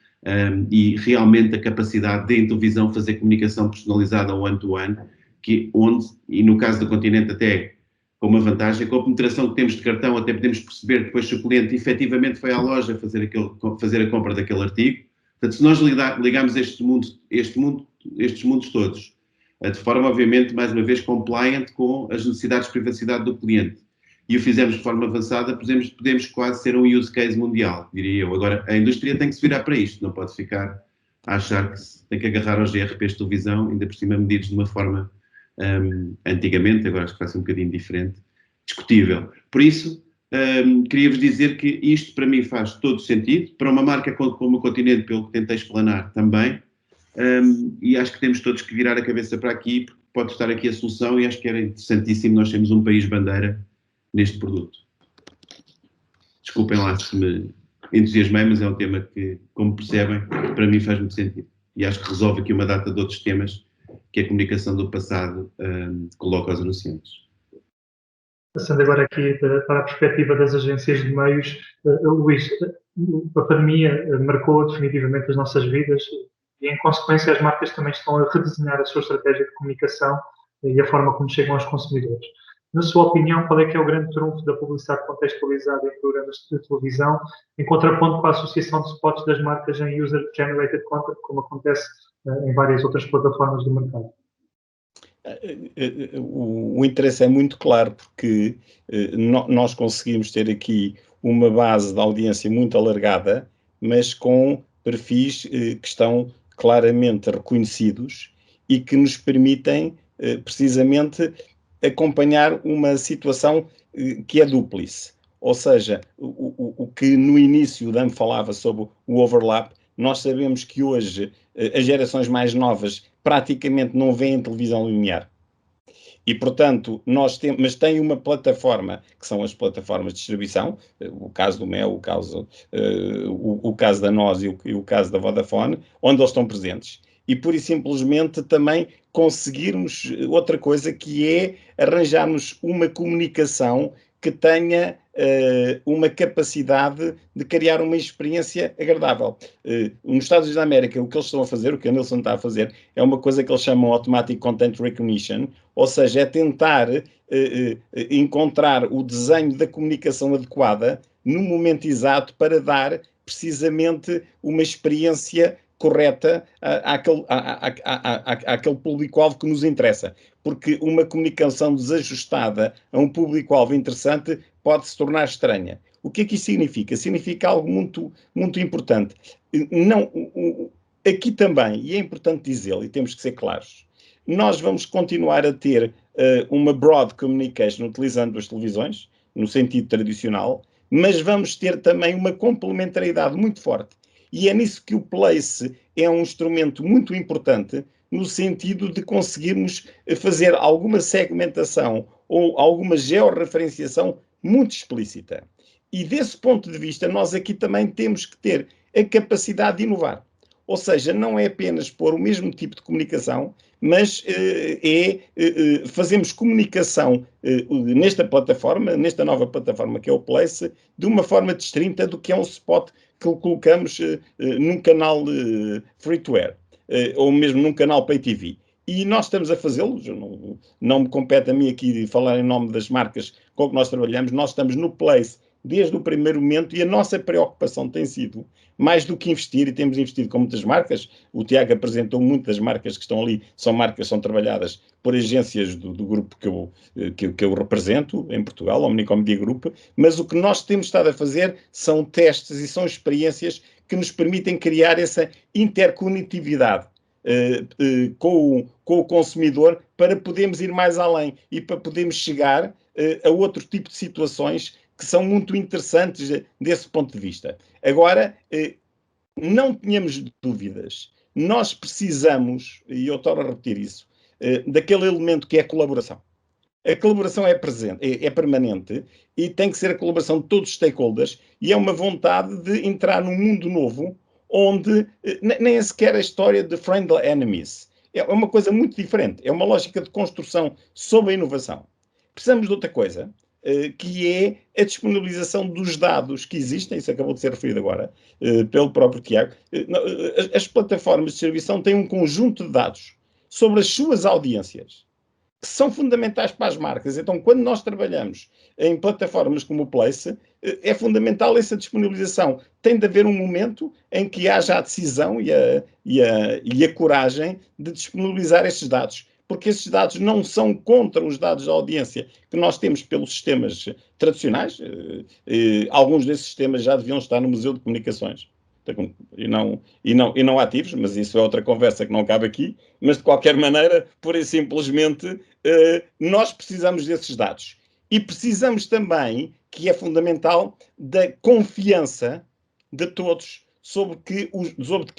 e realmente a capacidade de, em televisão, fazer comunicação personalizada one-to-one, e no caso do Continente até com uma vantagem, com a penetração que temos de cartão, até podemos perceber depois se o cliente efetivamente foi à loja fazer a compra daquele artigo. Portanto, se nós ligarmos estes mundos todos, de forma, obviamente, mais uma vez, compliant com as necessidades de privacidade do cliente, e o fizermos de forma avançada, podemos quase ser um use case mundial, diria eu. Agora, a indústria tem que se virar para isto, não pode ficar a achar que se tem que agarrar aos GRPs de televisão, ainda por cima medidos de uma forma, antigamente, agora acho que vai ser um bocadinho diferente, discutível. Por isso, queria-vos dizer que isto para mim faz todo sentido, para uma marca como o Continente, pelo que tentei explanar também, e acho que temos todos que virar a cabeça para aqui, porque pode estar aqui a solução, e acho que era interessantíssimo nós sermos um país bandeira neste produto. Desculpem lá se me entusiasmei, mas é um tema que, como percebem, para mim faz muito sentido. E acho que resolve aqui uma data de outros temas que a comunicação do passado coloca aos anunciantes.
Passando agora aqui para a perspectiva das agências de meios, Luís, a pandemia marcou definitivamente as nossas vidas e, em consequência, as marcas também estão a redesenhar a sua estratégia de comunicação e a forma como chegam aos consumidores. Na sua opinião, qual é que é o grande trunfo da publicidade contextualizada em programas de televisão, em contraponto com a associação de spots das marcas em user-generated content, como acontece em várias outras plataformas do mercado?
O interesse é muito claro, porque nós conseguimos ter aqui uma base de audiência muito alargada, mas com perfis que estão claramente reconhecidos e que nos permitem precisamente acompanhar uma situação que é dúplice. Ou seja, o que no início o Dan falava sobre o overlap, nós sabemos que hoje as gerações mais novas praticamente não veem televisão linear. E, portanto, mas tem uma plataforma, que são as plataformas de distribuição, o caso do Mel, o caso da NOS e o caso da Vodafone, onde eles estão presentes. E, pura e simplesmente, também conseguirmos outra coisa, que é arranjarmos uma comunicação que tenha uma capacidade de criar uma experiência agradável. Nos Estados Unidos da América, o que eles estão a fazer, o que a Nielsen está a fazer, é uma coisa que eles chamam Automatic Content Recognition, ou seja, é tentar encontrar o desenho da comunicação adequada no momento exato para dar precisamente uma experiência correta àquele público-alvo que nos interessa. Porque uma comunicação desajustada a um público-alvo interessante pode se tornar estranha. O que é que isso significa? Significa algo muito, muito importante. Aqui também, e é importante dizê-lo, e temos que ser claros, nós vamos continuar a ter uma broad communication utilizando as televisões, no sentido tradicional, mas vamos ter também uma complementariedade muito forte. E é nisso que o Place é um instrumento muito importante, no sentido de conseguirmos fazer alguma segmentação ou alguma georreferenciação muito explícita. E desse ponto de vista, nós aqui também temos que ter a capacidade de inovar. Ou seja, não é apenas pôr o mesmo tipo de comunicação, mas fazemos comunicação nesta plataforma, nesta nova plataforma que é o Place, de uma forma distinta do que é um spot que colocamos num canal free-to-air, ou mesmo num canal pay-TV. E nós estamos a fazê-lo, não me compete a mim aqui falar em nome das marcas com que nós trabalhamos, nós estamos no Place desde o primeiro momento, e a nossa preocupação tem sido, mais do que investir, e temos investido com muitas marcas, o Tiago apresentou muitas marcas que estão ali, são trabalhadas por agências do grupo que eu represento em Portugal, Omnicom Media Group, mas o que nós temos estado a fazer são testes e são experiências que nos permitem criar essa interconectividade com o consumidor para podermos ir mais além e para podermos chegar a outro tipo de situações que são muito interessantes desse ponto de vista. Agora, não tenhamos dúvidas, nós precisamos, e eu torno a repetir isso, daquele elemento que é a colaboração. A colaboração é permanente e tem que ser a colaboração de todos os stakeholders e é uma vontade de entrar num mundo novo onde nem é sequer a história de friendly enemies. É uma coisa muito diferente. É uma lógica de construção sobre a inovação. Precisamos de outra coisa, que é a disponibilização dos dados que existem, isso acabou de ser referido agora pelo próprio Tiago. As plataformas de distribuição têm um conjunto de dados sobre as suas audiências, que são fundamentais para as marcas. Então, quando nós trabalhamos em plataformas como o Place, é fundamental essa disponibilização. Tem de haver um momento em que haja a decisão e a coragem de disponibilizar estes dados, porque esses dados não são contra os dados da audiência que nós temos pelos sistemas tradicionais. Alguns desses sistemas já deviam estar no Museu de Comunicações e não ativos, mas isso é outra conversa que não cabe aqui. Mas, de qualquer maneira, pura e simplesmente, nós precisamos desses dados. E precisamos também, que é fundamental, da confiança de todos sobre que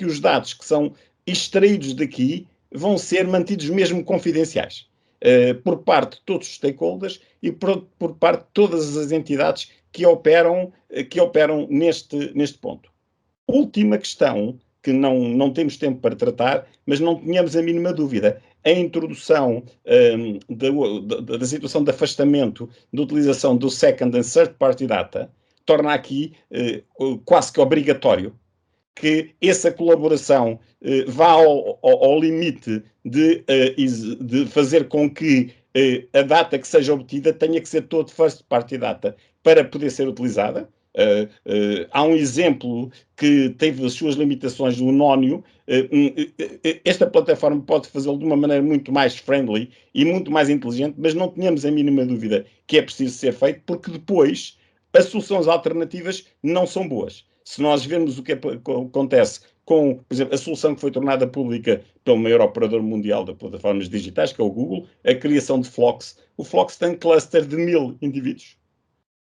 os dados que são extraídos daqui vão ser mantidos mesmo confidenciais, por parte de todos os stakeholders e por parte de todas as entidades que operam neste ponto. Última questão, que não temos tempo para tratar, mas não tínhamos a mínima dúvida. A introdução da situação de afastamento da utilização do second and third party data torna aqui quase que obrigatório que essa colaboração vá ao limite de fazer com que a data que seja obtida tenha que ser toda first party data para poder ser utilizada. Há um exemplo que teve as suas limitações no Nónio. Esta plataforma pode fazê-lo de uma maneira muito mais friendly e muito mais inteligente, mas não tínhamos a mínima dúvida que é preciso ser feito, porque depois as soluções alternativas não são boas. Se nós vermos o que acontece com, por exemplo, a solução que foi tornada pública pelo maior operador mundial de plataformas digitais, que é o Google, a criação de Phlox. O Phlox tem um cluster de 1000 indivíduos.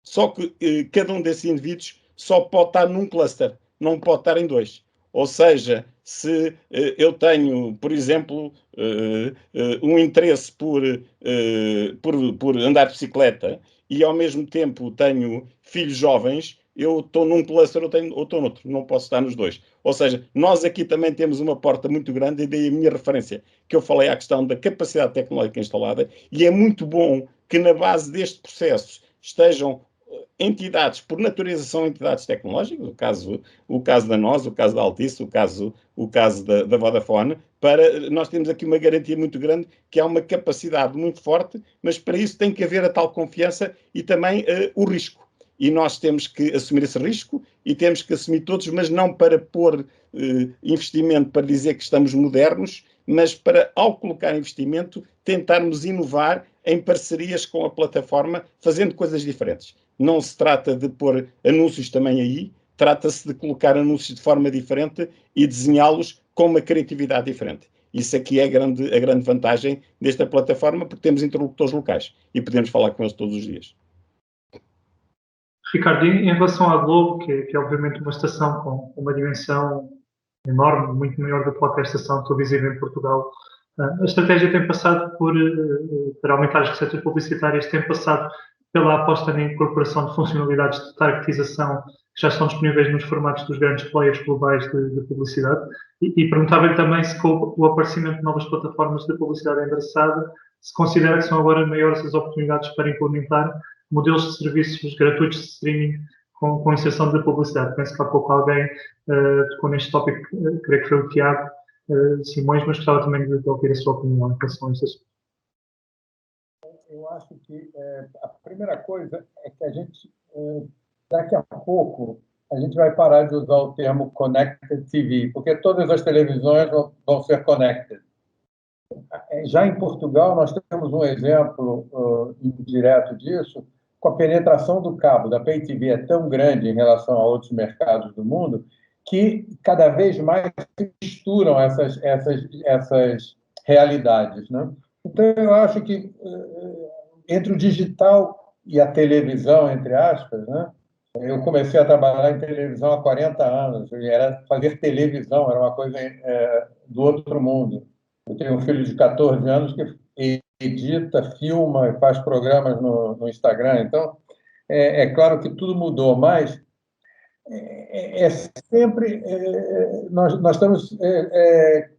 Só que cada um desses indivíduos só pode estar num cluster, não pode estar em dois. Ou seja, se eu tenho, por exemplo, um interesse por andar de bicicleta e ao mesmo tempo tenho filhos jovens, eu estou num cluster ou estou noutro, não posso estar nos dois. Ou seja, nós aqui também temos uma porta muito grande, e daí a minha referência, que eu falei à questão da capacidade tecnológica instalada, e é muito bom que na base deste processo estejam entidades, por natureza são entidades tecnológicas, o caso da NOS, o caso da Altice, o caso da Vodafone, para nós temos aqui uma garantia muito grande que há uma capacidade muito forte, mas para isso tem que haver a tal confiança e também o risco. E nós temos que assumir esse risco e temos que assumir todos, mas não para pôr investimento para dizer que estamos modernos, mas para, ao colocar investimento, tentarmos inovar em parcerias com a plataforma, fazendo coisas diferentes. Não se trata de pôr anúncios também aí, trata-se de colocar anúncios de forma diferente e desenhá-los com uma criatividade diferente. Isso aqui é a grande vantagem desta plataforma, porque temos interlocutores locais e podemos falar com eles todos os dias.
Ricardo, em relação à Globo, que é obviamente uma estação com uma dimensão enorme, muito maior do que qualquer estação televisiva em Portugal, a estratégia tem passado para aumentar as receitas publicitárias, tem passado pela aposta na incorporação de funcionalidades de targetização que já estão disponíveis nos formatos dos grandes players globais de publicidade. E perguntava-lhe também se com o aparecimento de novas plataformas de publicidade endereçada, se considera que são agora maiores as oportunidades para implementar modelos de serviços gratuitos de streaming com inserção de publicidade. Penso que há pouco alguém tocou neste tópico, creio que foi o Tiago Simões, mas gostava também de ouvir a sua opinião em relação a este assunto.
Eu acho que a primeira coisa é que a gente daqui a pouco a gente vai parar de usar o termo Connected TV, porque todas as televisões vão ser connected. Já em Portugal, nós temos um exemplo indireto disso, com a penetração do cabo, da Pay TV é tão grande em relação a outros mercados do mundo, que cada vez mais se misturam essas realidades, né? Então, eu acho que entre o digital e a televisão, entre aspas, né? Eu comecei a trabalhar em televisão há 40 anos, era fazer televisão, era uma coisa do outro mundo. Eu tenho um filho de 14 anos que edita, filma e faz programas no Instagram. Então, é claro que tudo mudou, mas sempre nós estamos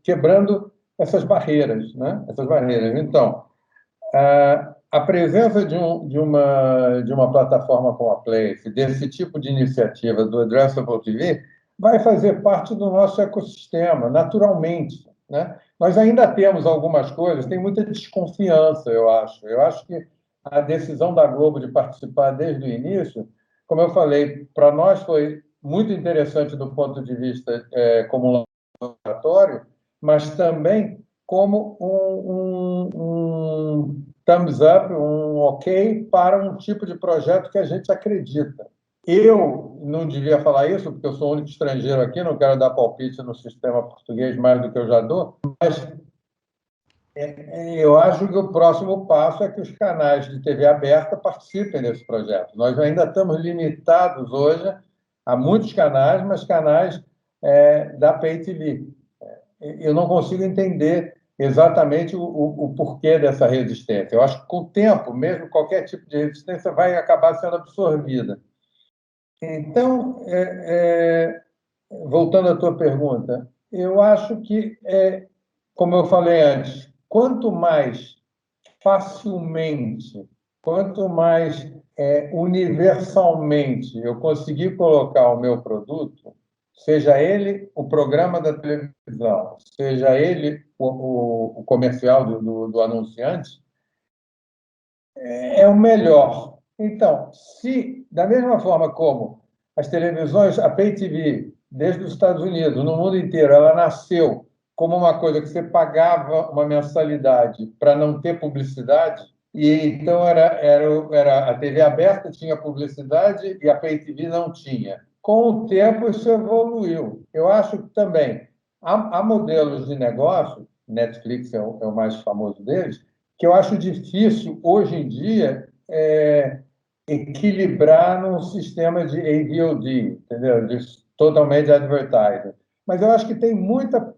quebrando essas barreiras, né? Essas barreiras. Então, a presença de uma plataforma como a Place, desse tipo de iniciativa do Addressable TV, vai fazer parte do nosso ecossistema, naturalmente, né? Nós ainda temos algumas coisas, tem muita desconfiança, eu acho. Eu acho que a decisão da Globo de participar desde o início, como eu falei, para nós foi muito interessante do ponto de vista como laboratório, mas também como um thumbs up, um ok para um tipo de projeto que a gente acredita. Eu não devia falar isso, porque eu sou o único estrangeiro aqui, não quero dar palpite no sistema português mais do que eu já dou, mas eu acho que o próximo passo é que os canais de TV aberta participem desse projeto. Nós ainda estamos limitados hoje a muitos canais, mas canais da Pay TV. Eu não consigo entender exatamente o porquê dessa resistência. Eu acho que, com o tempo, mesmo qualquer tipo de resistência vai acabar sendo absorvida. Então, voltando à tua pergunta, eu acho que, como eu falei antes, quanto mais facilmente, quanto mais universalmente eu conseguir colocar o meu produto, seja ele o programa da televisão, seja ele o comercial do anunciante, é o melhor. Então, se, da mesma forma como as televisões, a Pay TV, desde os Estados Unidos, no mundo inteiro, ela nasceu como uma coisa que você pagava uma mensalidade para não ter publicidade, e então era a TV aberta tinha publicidade e a Pay TV não tinha. Com o tempo, isso evoluiu. Eu acho que também há modelos de negócio, Netflix é o mais famoso deles, que eu acho difícil, hoje em dia, equilibrar num sistema de AVOD, entendeu? De Total Media Advertising. Mas eu acho que tem muita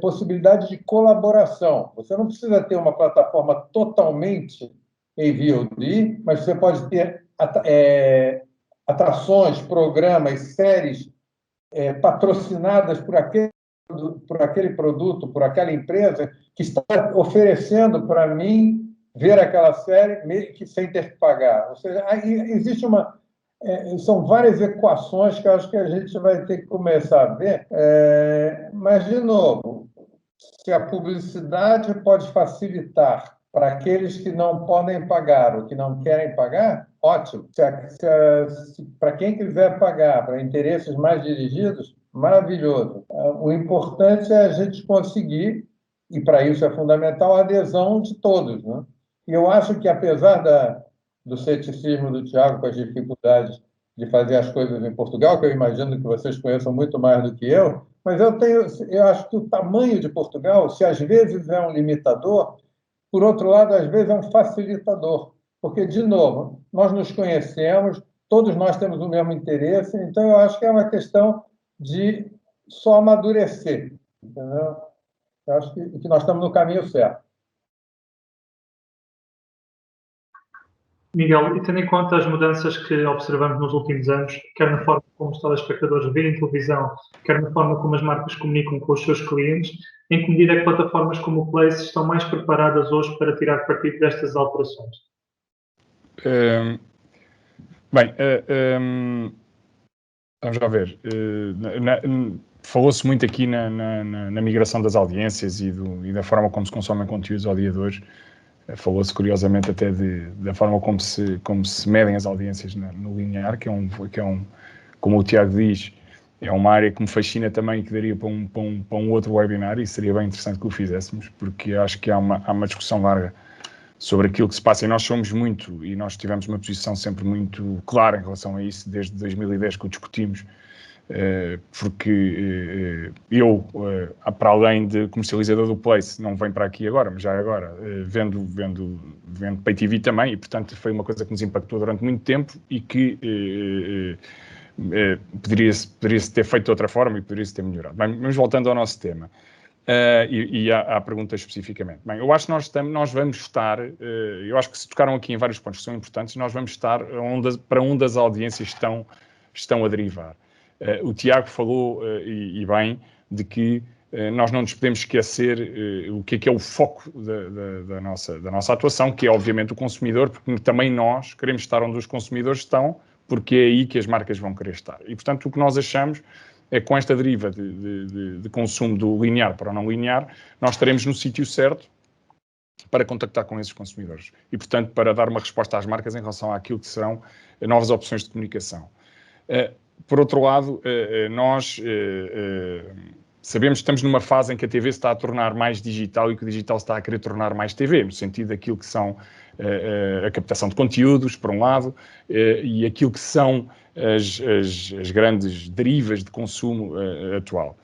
possibilidade de colaboração. Você não precisa ter uma plataforma totalmente AVOD, mas você pode ter atrações, programas, séries patrocinadas por aquele produto, por aquela empresa que está oferecendo para mim ver aquela série sem ter que pagar. Ou seja, existe são várias equações que eu acho que a gente vai ter que começar a ver. Mas, de novo, se a publicidade pode facilitar para aqueles que não podem pagar ou que não querem pagar, ótimo. Para quem quiser pagar, para interesses mais dirigidos, maravilhoso. O importante é a gente conseguir, e para isso é fundamental, a adesão de todos, né? E eu acho que, apesar do ceticismo do Tiago com as dificuldades de fazer as coisas em Portugal, que eu imagino que vocês conheçam muito mais do que eu, mas eu acho que o tamanho de Portugal, se às vezes é um limitador, por outro lado, às vezes é um facilitador, porque, de novo, nós nos conhecemos, todos nós temos o mesmo interesse, então eu acho que é uma questão de só amadurecer, entendeu? Eu acho que nós estamos no caminho certo.
Miguel, e tendo em conta as mudanças que observamos nos últimos anos, quer na forma como os telespectadores veem televisão, quer na forma como as marcas comunicam com os seus clientes, em que medida é que plataformas como o Place estão mais preparadas hoje para tirar partido destas alterações?
Vamos lá ver. Falou-se muito aqui na migração das audiências e da forma como se consomem conteúdos ao dia de hoje. Falou-se curiosamente até da forma como se medem as audiências no linear, que é como o Tiago diz, é uma área que me fascina também e que daria para um outro webinar, e seria bem interessante que o fizéssemos, porque acho que há uma discussão larga sobre aquilo que se passa, e nós nós tivemos uma posição sempre muito clara em relação a isso, desde 2010 que o discutimos, porque eu, para além de comercializador do Place, não venho para aqui agora, mas já agora, vendo Pay TV também, e portanto foi uma coisa que nos impactou durante muito tempo e que poderia-se ter feito de outra forma e poderia-se ter melhorado. Bem, mas voltando ao nosso tema, e à pergunta especificamente. Bem, eu acho que nós vamos estar, eu acho que se tocaram aqui em vários pontos que são importantes, nós vamos estar para onde as audiências estão a derivar. O Tiago falou, e bem, de que nós não nos podemos esquecer o que é o foco da nossa atuação, que é obviamente o consumidor, porque também nós queremos estar onde os consumidores estão, porque é aí que as marcas vão querer estar. E, portanto, o que nós achamos é que com esta deriva de consumo do linear para o não linear, nós estaremos no sítio certo para contactar com esses consumidores. E, portanto, para dar uma resposta às marcas em relação àquilo que serão novas opções de comunicação. Por outro lado, nós sabemos que estamos numa fase em que a TV se está a tornar mais digital e que o digital se está a querer tornar mais TV, no sentido daquilo que são a captação de conteúdos, por um lado, e aquilo que são as grandes derivas de consumo atual.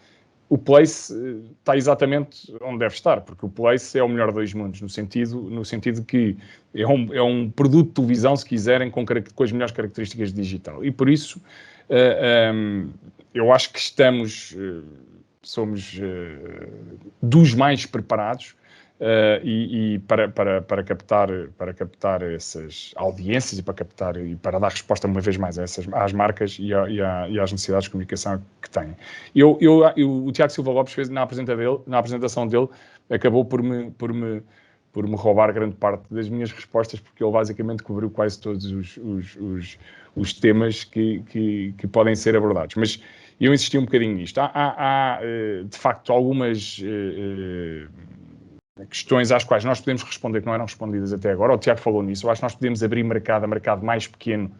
O Place está exatamente onde deve estar, porque o Place é o melhor dos dois mundos, no sentido que é um produto de televisão, se quiserem, com as melhores características de digital. E por isso, eu acho que somos dos mais preparados para captar essas audiências e para dar resposta uma vez mais às marcas e às necessidades de comunicação que têm. O Tiago Silva Lopes fez na apresentação dele, acabou por me roubar grande parte das minhas respostas, porque ele basicamente cobriu quase todos os temas que podem ser abordados. Mas eu insisti um bocadinho nisto. Há de facto, algumas questões às quais nós podemos responder que não eram respondidas até agora. O Tiago falou nisso. Eu acho que nós podemos abrir mercado a mercado mais pequeno.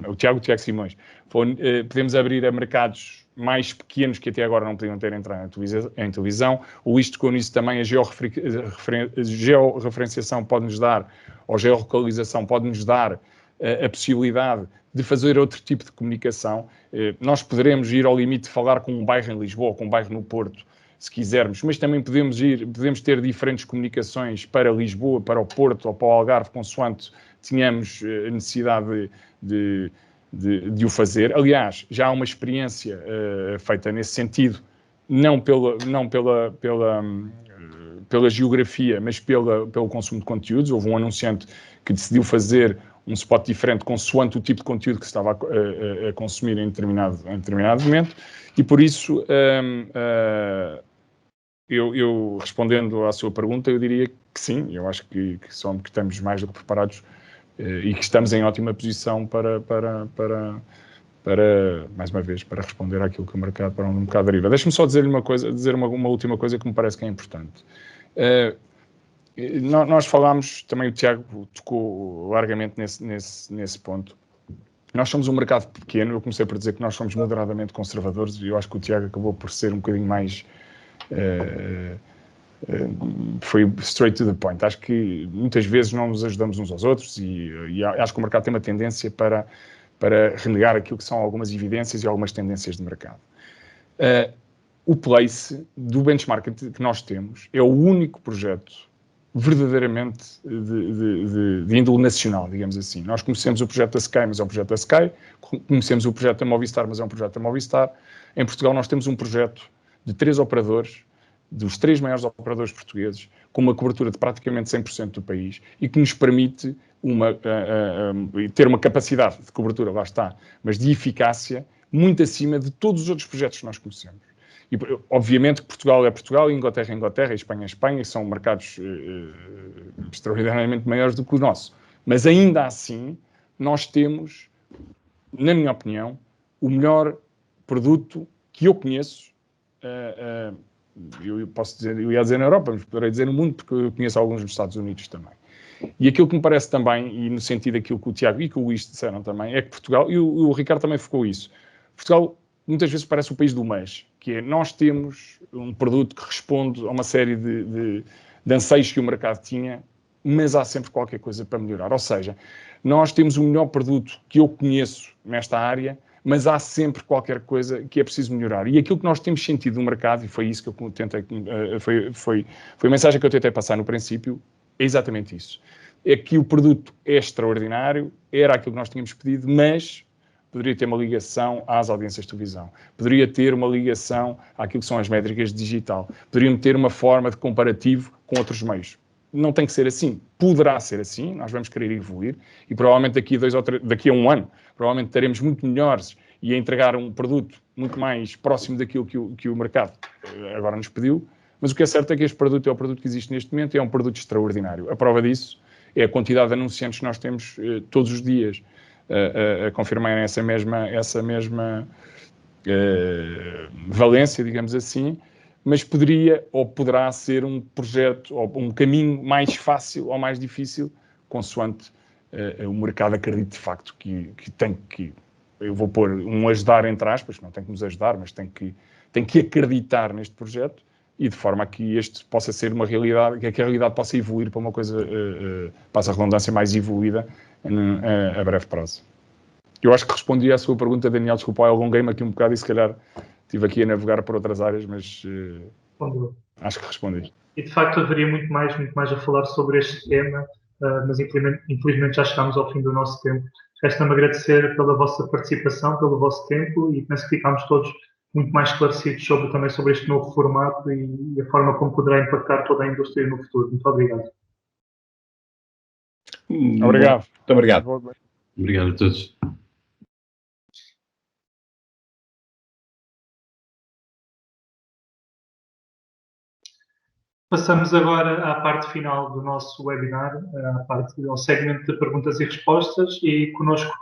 O Tiago Simões. Podemos abrir a mercados mais pequenos que até agora não podiam ter entrado em televisão. O Luís tocou nisso também. A georreferenciação pode-nos dar, ou georlocalização pode-nos dar a possibilidade de fazer outro tipo de comunicação. Nós poderemos ir ao limite de falar com um bairro em Lisboa ou com um bairro no Porto, se quisermos, mas também podemos ter diferentes comunicações para Lisboa, para o Porto ou para o Algarve, consoante tenhamos necessidade de o fazer. Aliás, já há uma experiência feita nesse sentido, não pela geografia, mas pelo consumo de conteúdos. Houve um anunciante que decidiu fazer um spot diferente consoante o tipo de conteúdo que se estava a consumir em determinado momento, e por isso, eu respondendo à sua pergunta, eu diria que sim, eu acho que estamos mais do que preparados e que estamos em ótima posição para mais uma vez, para responder àquilo que o mercado, para onde o mercado deriva. Deixe-me só dizer uma última coisa que me parece que é importante. Nós falámos, também o Tiago tocou largamente nesse ponto. Nós somos um mercado pequeno. Eu comecei por dizer que nós somos moderadamente conservadores e eu acho que o Tiago acabou por ser um bocadinho mais foi straight to the point. Acho que muitas vezes não nos ajudamos uns aos outros e acho que o mercado tem uma tendência para renegar aquilo que são algumas evidências e algumas tendências de mercado. O Place do benchmark que nós temos é o único projeto verdadeiramente de índole nacional, digamos assim. Nós conhecemos o projeto da Sky, mas é um projeto da Sky. Conhecemos o projeto da Movistar, mas é um projeto da Movistar. Em Portugal nós temos um projeto de 3 operadores, dos 3 maiores operadores portugueses, com uma cobertura de praticamente 100% do país e que nos permite ter uma capacidade de cobertura, lá está, mas de eficácia muito acima de todos os outros projetos que nós conhecemos. E, obviamente que Portugal é Portugal, Inglaterra é Inglaterra, e Espanha é Espanha, e são mercados extraordinariamente maiores do que o nosso. Mas ainda assim, nós temos, na minha opinião, o melhor produto que eu conheço eu posso dizer, eu ia dizer na Europa, mas poderei dizer no mundo, porque eu conheço alguns nos Estados Unidos também. E aquilo que me parece também, e no sentido daquilo que o Tiago e que o Luís disseram também, é que Portugal, e o Ricardo também focou isso, Portugal muitas vezes parece o país do mas, que é, nós temos um produto que responde a uma série de anseios que o mercado tinha, mas há sempre qualquer coisa para melhorar. Ou seja, nós temos o melhor produto que eu conheço nesta área, mas há sempre qualquer coisa que é preciso melhorar. E aquilo que nós temos sentido no mercado, e foi isso que eu tentei, foi a mensagem que eu tentei passar no princípio, é exatamente isso. É que o produto é extraordinário, era aquilo que nós tínhamos pedido, mas poderia ter uma ligação às audiências de televisão, poderia ter uma ligação àquilo que são as métricas digital, poderiam ter uma forma de comparativo com outros meios. Não tem que ser assim, poderá ser assim, nós vamos querer evoluir e provavelmente daqui a um ano, provavelmente estaremos muito melhores e a entregar um produto muito mais próximo daquilo que o mercado agora nos pediu, mas o que é certo é que este produto é o produto que existe neste momento e é um produto extraordinário. A prova disso é a quantidade de anunciantes que nós temos todos os dias a confirmar essa mesma valência, digamos assim, mas poderia ou poderá ser um projeto ou um caminho mais fácil ou mais difícil, consoante o mercado acredite de facto que tem que, eu vou pôr um ajudar entre aspas, não tem que nos ajudar, mas tem que acreditar neste projeto e de forma a que este possa ser uma realidade, que a realidade possa evoluir para uma coisa, passa a redundância, mais evoluída a breve prazo. Eu acho que respondi à sua pergunta, Daniel, desculpa, eu alonguei-me aqui um bocado e se calhar estive aqui a navegar por outras áreas, mas acho que respondi.
E de facto haveria muito mais a falar sobre este tema, mas infelizmente já chegámos ao fim do nosso tempo. Resta-me agradecer pela vossa participação, pelo vosso tempo e penso que ficámos todos muito mais esclarecidos também sobre este novo formato e a forma como poderá impactar toda a indústria no futuro. Muito obrigado.
Obrigado.
Muito obrigado.
Obrigado a todos.
Passamos agora à parte final do nosso webinar, ao segmento de perguntas e respostas, e connosco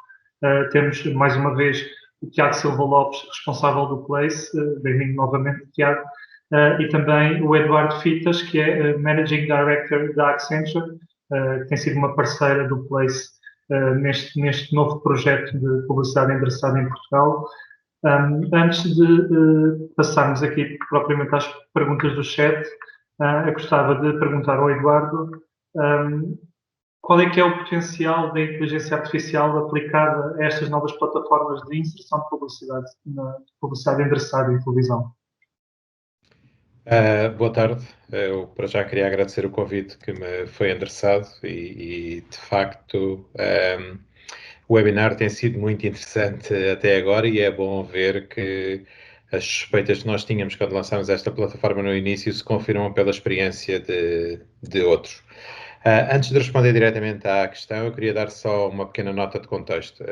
temos mais uma vez o Tiago Silva Lopes, responsável do Place, bem-vindo novamente, Tiago, e também o Eduardo Fitas, que é Managing Director da Accenture, que tem sido uma parceira do Place neste novo projeto de publicidade endereçada em Portugal. Antes de passarmos aqui propriamente às perguntas do chat, eu gostava de perguntar ao Eduardo qual é que é o potencial da inteligência artificial aplicada a estas novas plataformas de inserção de publicidade endereçada em televisão.
Boa tarde. Eu para já queria agradecer o convite que me foi endereçado e de facto o webinar tem sido muito interessante até agora e é bom ver que as suspeitas que nós tínhamos quando lançámos esta plataforma no início se confirmam pela experiência de outros. Antes de responder diretamente à questão, eu queria dar só uma pequena nota de contexto.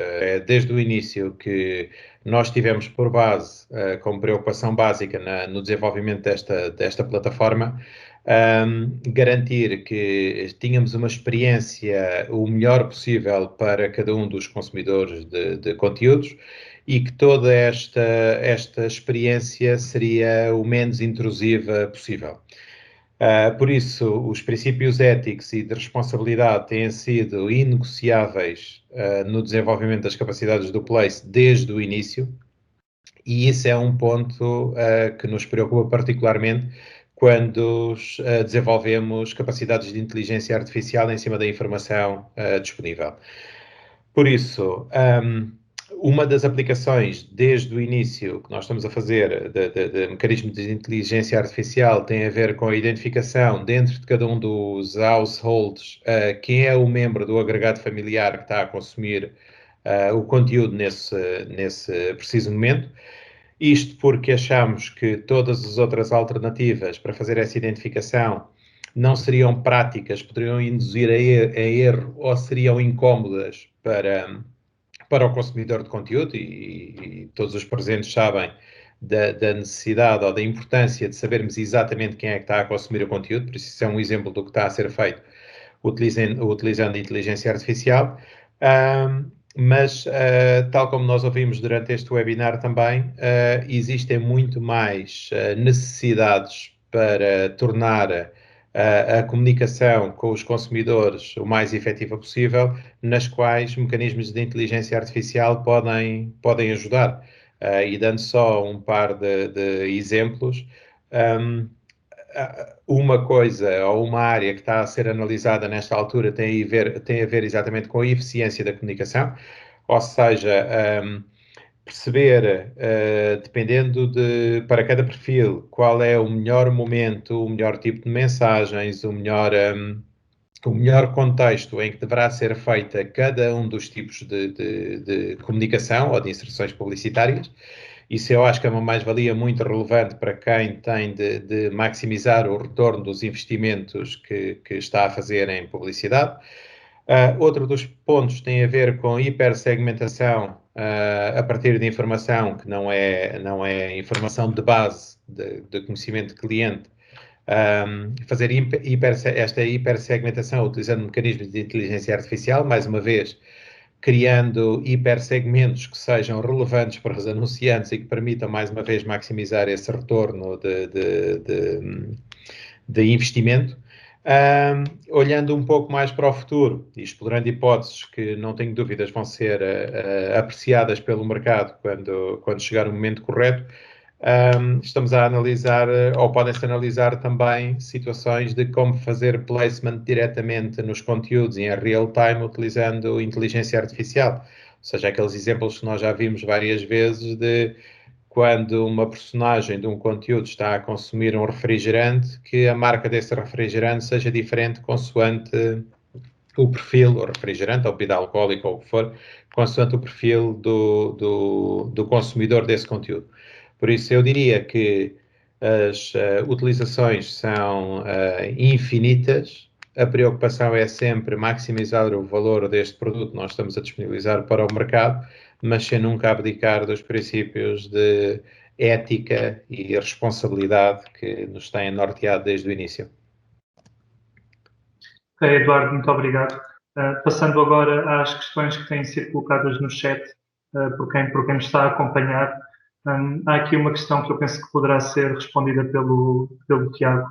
Desde o início que nós tivemos por base, como preocupação básica no desenvolvimento desta plataforma, garantir que tínhamos uma experiência o melhor possível para cada um dos consumidores de conteúdos e que toda esta experiência seria o menos intrusiva possível. Por isso, os princípios éticos e de responsabilidade têm sido inegociáveis no desenvolvimento das capacidades do Place desde o início, e isso é um ponto que nos preocupa particularmente quando desenvolvemos capacidades de inteligência artificial em cima da informação disponível. Por isso, uma das aplicações desde o início que nós estamos a fazer de mecanismos de inteligência artificial tem a ver com a identificação dentro de cada um dos households quem é o membro do agregado familiar que está a consumir o conteúdo nesse preciso momento. Isto porque achamos que todas as outras alternativas para fazer essa identificação não seriam práticas, poderiam induzir a erro ou seriam incómodas para o consumidor de conteúdo e todos os presentes sabem da necessidade ou da importância de sabermos exatamente quem é que está a consumir o conteúdo, por isso isso é um exemplo do que está a ser feito utilizando a inteligência artificial. Mas, tal como nós ouvimos durante este webinar também, existem muito mais necessidades para tornar a comunicação com os consumidores o mais efetiva possível, nas quais mecanismos de inteligência artificial podem ajudar. E dando só um par de exemplos, uma coisa ou uma área que está a ser analisada nesta altura tem a ver exatamente com a eficiência da comunicação, ou seja, perceber, dependendo para cada perfil, qual é o melhor momento, o melhor tipo de mensagens, o melhor contexto em que deverá ser feita cada um dos tipos de comunicação ou de inserções publicitárias. Isso eu acho que é uma mais-valia muito relevante para quem tem de maximizar o retorno dos investimentos que está a fazer em publicidade. Outro dos pontos tem a ver com hipersegmentação a partir de informação que não é informação de base de conhecimento de cliente. Fazer esta hipersegmentação utilizando mecanismos de inteligência artificial, mais uma vez, criando hipersegmentos que sejam relevantes para os anunciantes e que permitam, mais uma vez, maximizar esse retorno de investimento. Olhando um pouco mais para o futuro e explorando hipóteses que, não tenho dúvidas, vão ser apreciadas pelo mercado quando chegar o momento correto, estamos a analisar, ou podem-se analisar também, situações de como fazer placement diretamente nos conteúdos em real time utilizando inteligência artificial. Ou seja, aqueles exemplos que nós já vimos várias vezes de quando uma personagem de um conteúdo está a consumir um refrigerante, que a marca desse refrigerante seja diferente consoante o perfil, o refrigerante, ou bebida alcoólica, ou o que for, consoante o perfil do consumidor desse conteúdo. Por isso, eu diria que as utilizações são infinitas. A preocupação é sempre maximizar o valor deste produto que nós estamos a disponibilizar para o mercado, mas sem nunca abdicar dos princípios de ética e responsabilidade que nos têm norteado desde o início.
Ok, Eduardo, muito obrigado. Passando agora às questões que têm sido colocadas no chat por quem nos está a acompanhar. Há aqui uma questão que eu penso que poderá ser respondida pelo Tiago,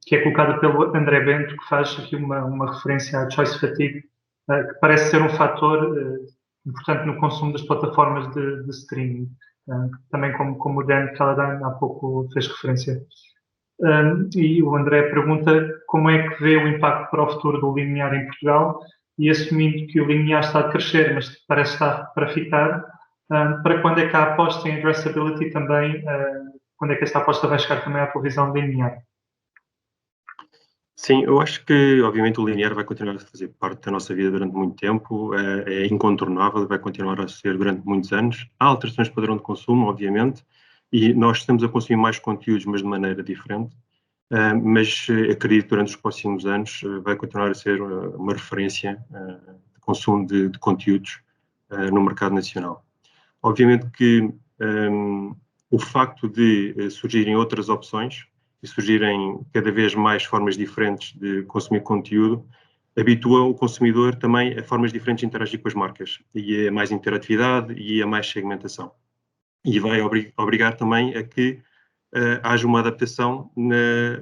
que é colocada pelo André Bento, que faz aqui uma referência à choice fatigue, que parece ser um fator importante no consumo das plataformas de streaming, também como o Dan Caladan há pouco fez referência. E o André pergunta como é que vê o impacto para o futuro do linear em Portugal, e assumindo que o linear está a crescer, mas parece estar para ficar, para quando é que a aposta em addressability também, quando é que esta aposta vai chegar também à televisão linear?
Sim, eu acho que, obviamente, o linear vai continuar a fazer parte da nossa vida durante muito tempo, é incontornável, vai continuar a ser durante muitos anos. Há alterações de padrão de consumo, obviamente, e nós estamos a consumir mais conteúdos, mas de maneira diferente, mas acredito que durante os próximos anos vai continuar a ser uma referência de consumo de conteúdos no mercado nacional. Obviamente que o facto de surgirem outras opções e surgirem cada vez mais formas diferentes de consumir conteúdo, habitua o consumidor também a formas diferentes de interagir com as marcas, e a mais interatividade e a mais segmentação. E vai obrigar também a que haja uma adaptação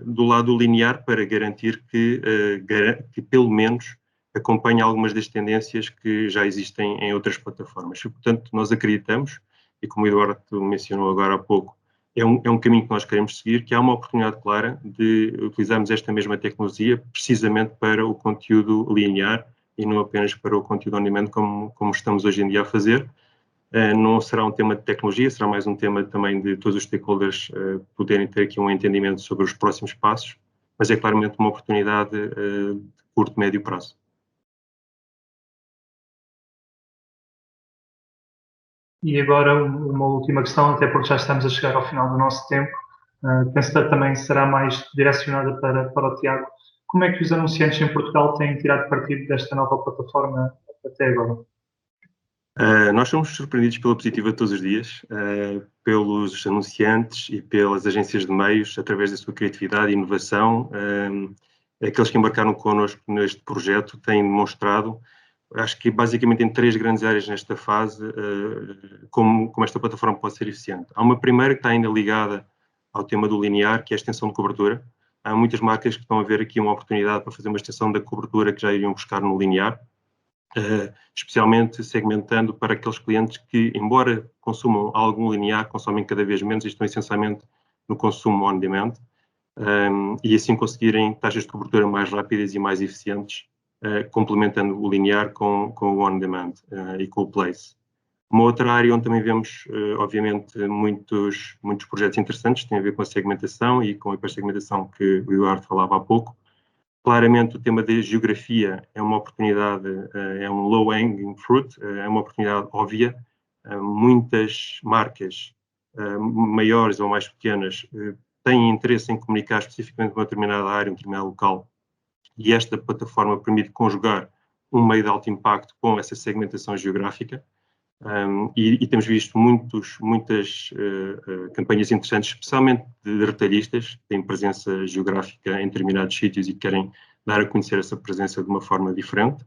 do lado linear para garantir que pelo menos acompanhe algumas das tendências que já existem em outras plataformas. E, portanto, nós acreditamos, e como o Eduardo mencionou agora há pouco, é um caminho que nós queremos seguir, que há uma oportunidade clara de utilizarmos esta mesma tecnologia precisamente para o conteúdo linear e não apenas para o conteúdo on demand como estamos hoje em dia a fazer. Não será um tema de tecnologia, será mais um tema também de todos os stakeholders poderem ter aqui um entendimento sobre os próximos passos, mas é claramente uma oportunidade de curto e médio prazo.
E agora uma última questão, até porque já estamos a chegar ao final do nosso tempo, penso que também será mais direcionada para o Tiago. Como é que os anunciantes em Portugal têm tirado partido desta nova plataforma até agora?
Nós somos surpreendidos pela positiva todos os dias, pelos anunciantes e pelas agências de meios, através da sua criatividade e inovação. Aqueles que embarcaram connosco neste projeto têm demonstrado acho que basicamente em 3 grandes áreas nesta fase, como esta plataforma pode ser eficiente. Há uma primeira que está ainda ligada ao tema do linear, que é a extensão de cobertura. Há muitas marcas que estão a ver aqui uma oportunidade para fazer uma extensão da cobertura que já iriam buscar no linear, especialmente segmentando para aqueles clientes que, embora consumam algum linear, consomem cada vez menos e estão essencialmente no consumo on-demand, e assim conseguirem taxas de cobertura mais rápidas e mais eficientes, complementando o linear com o on-demand e com o place. Uma outra área onde também vemos, obviamente, muitos projetos interessantes, tem a ver com a segmentação e com a hipersegmentação que o Eduardo falava há pouco. Claramente, o tema da geografia é uma oportunidade, é um low-hanging fruit, é uma oportunidade óbvia. Muitas marcas, maiores ou mais pequenas, têm interesse em comunicar especificamente com uma determinada área, um determinado local, e esta plataforma permite conjugar um meio de alto impacto com essa segmentação geográfica. E temos visto muitas campanhas interessantes, especialmente de retalhistas, que têm presença geográfica em determinados sítios e querem dar a conhecer essa presença de uma forma diferente.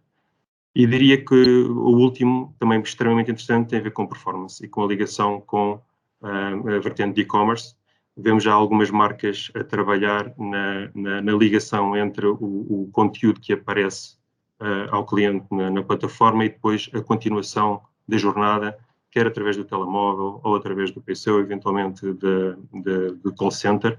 E diria que o último, também extremamente interessante, tem a ver com performance e com a ligação com a vertente de e-commerce. Vemos já algumas marcas a trabalhar na ligação entre o conteúdo que aparece ao cliente na plataforma e depois a continuação da jornada, quer através do telemóvel ou através do PC ou eventualmente de call center.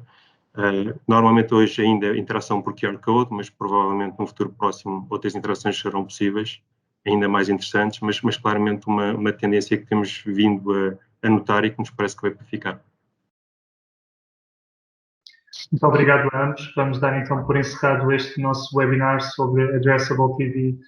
Normalmente hoje ainda interação por QR Code, mas provavelmente no futuro próximo outras interações serão possíveis, ainda mais interessantes, mas claramente uma tendência que temos vindo a notar e que nos parece que vai ficar.
Muito obrigado a ambos. Vamos dar então por encerrado este nosso webinar sobre Addressable TV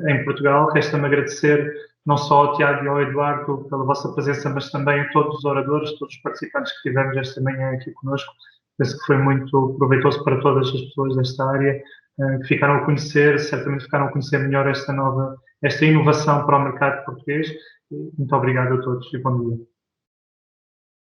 em Portugal. Resta-me agradecer não só ao Tiago e ao Eduardo pela vossa presença, mas também a todos os oradores, todos os participantes que tivemos esta manhã aqui conosco. Penso que foi muito proveitoso para todas as pessoas desta área, que ficaram a conhecer, certamente ficaram a conhecer melhor esta inovação para o mercado português. Muito obrigado a todos e bom dia.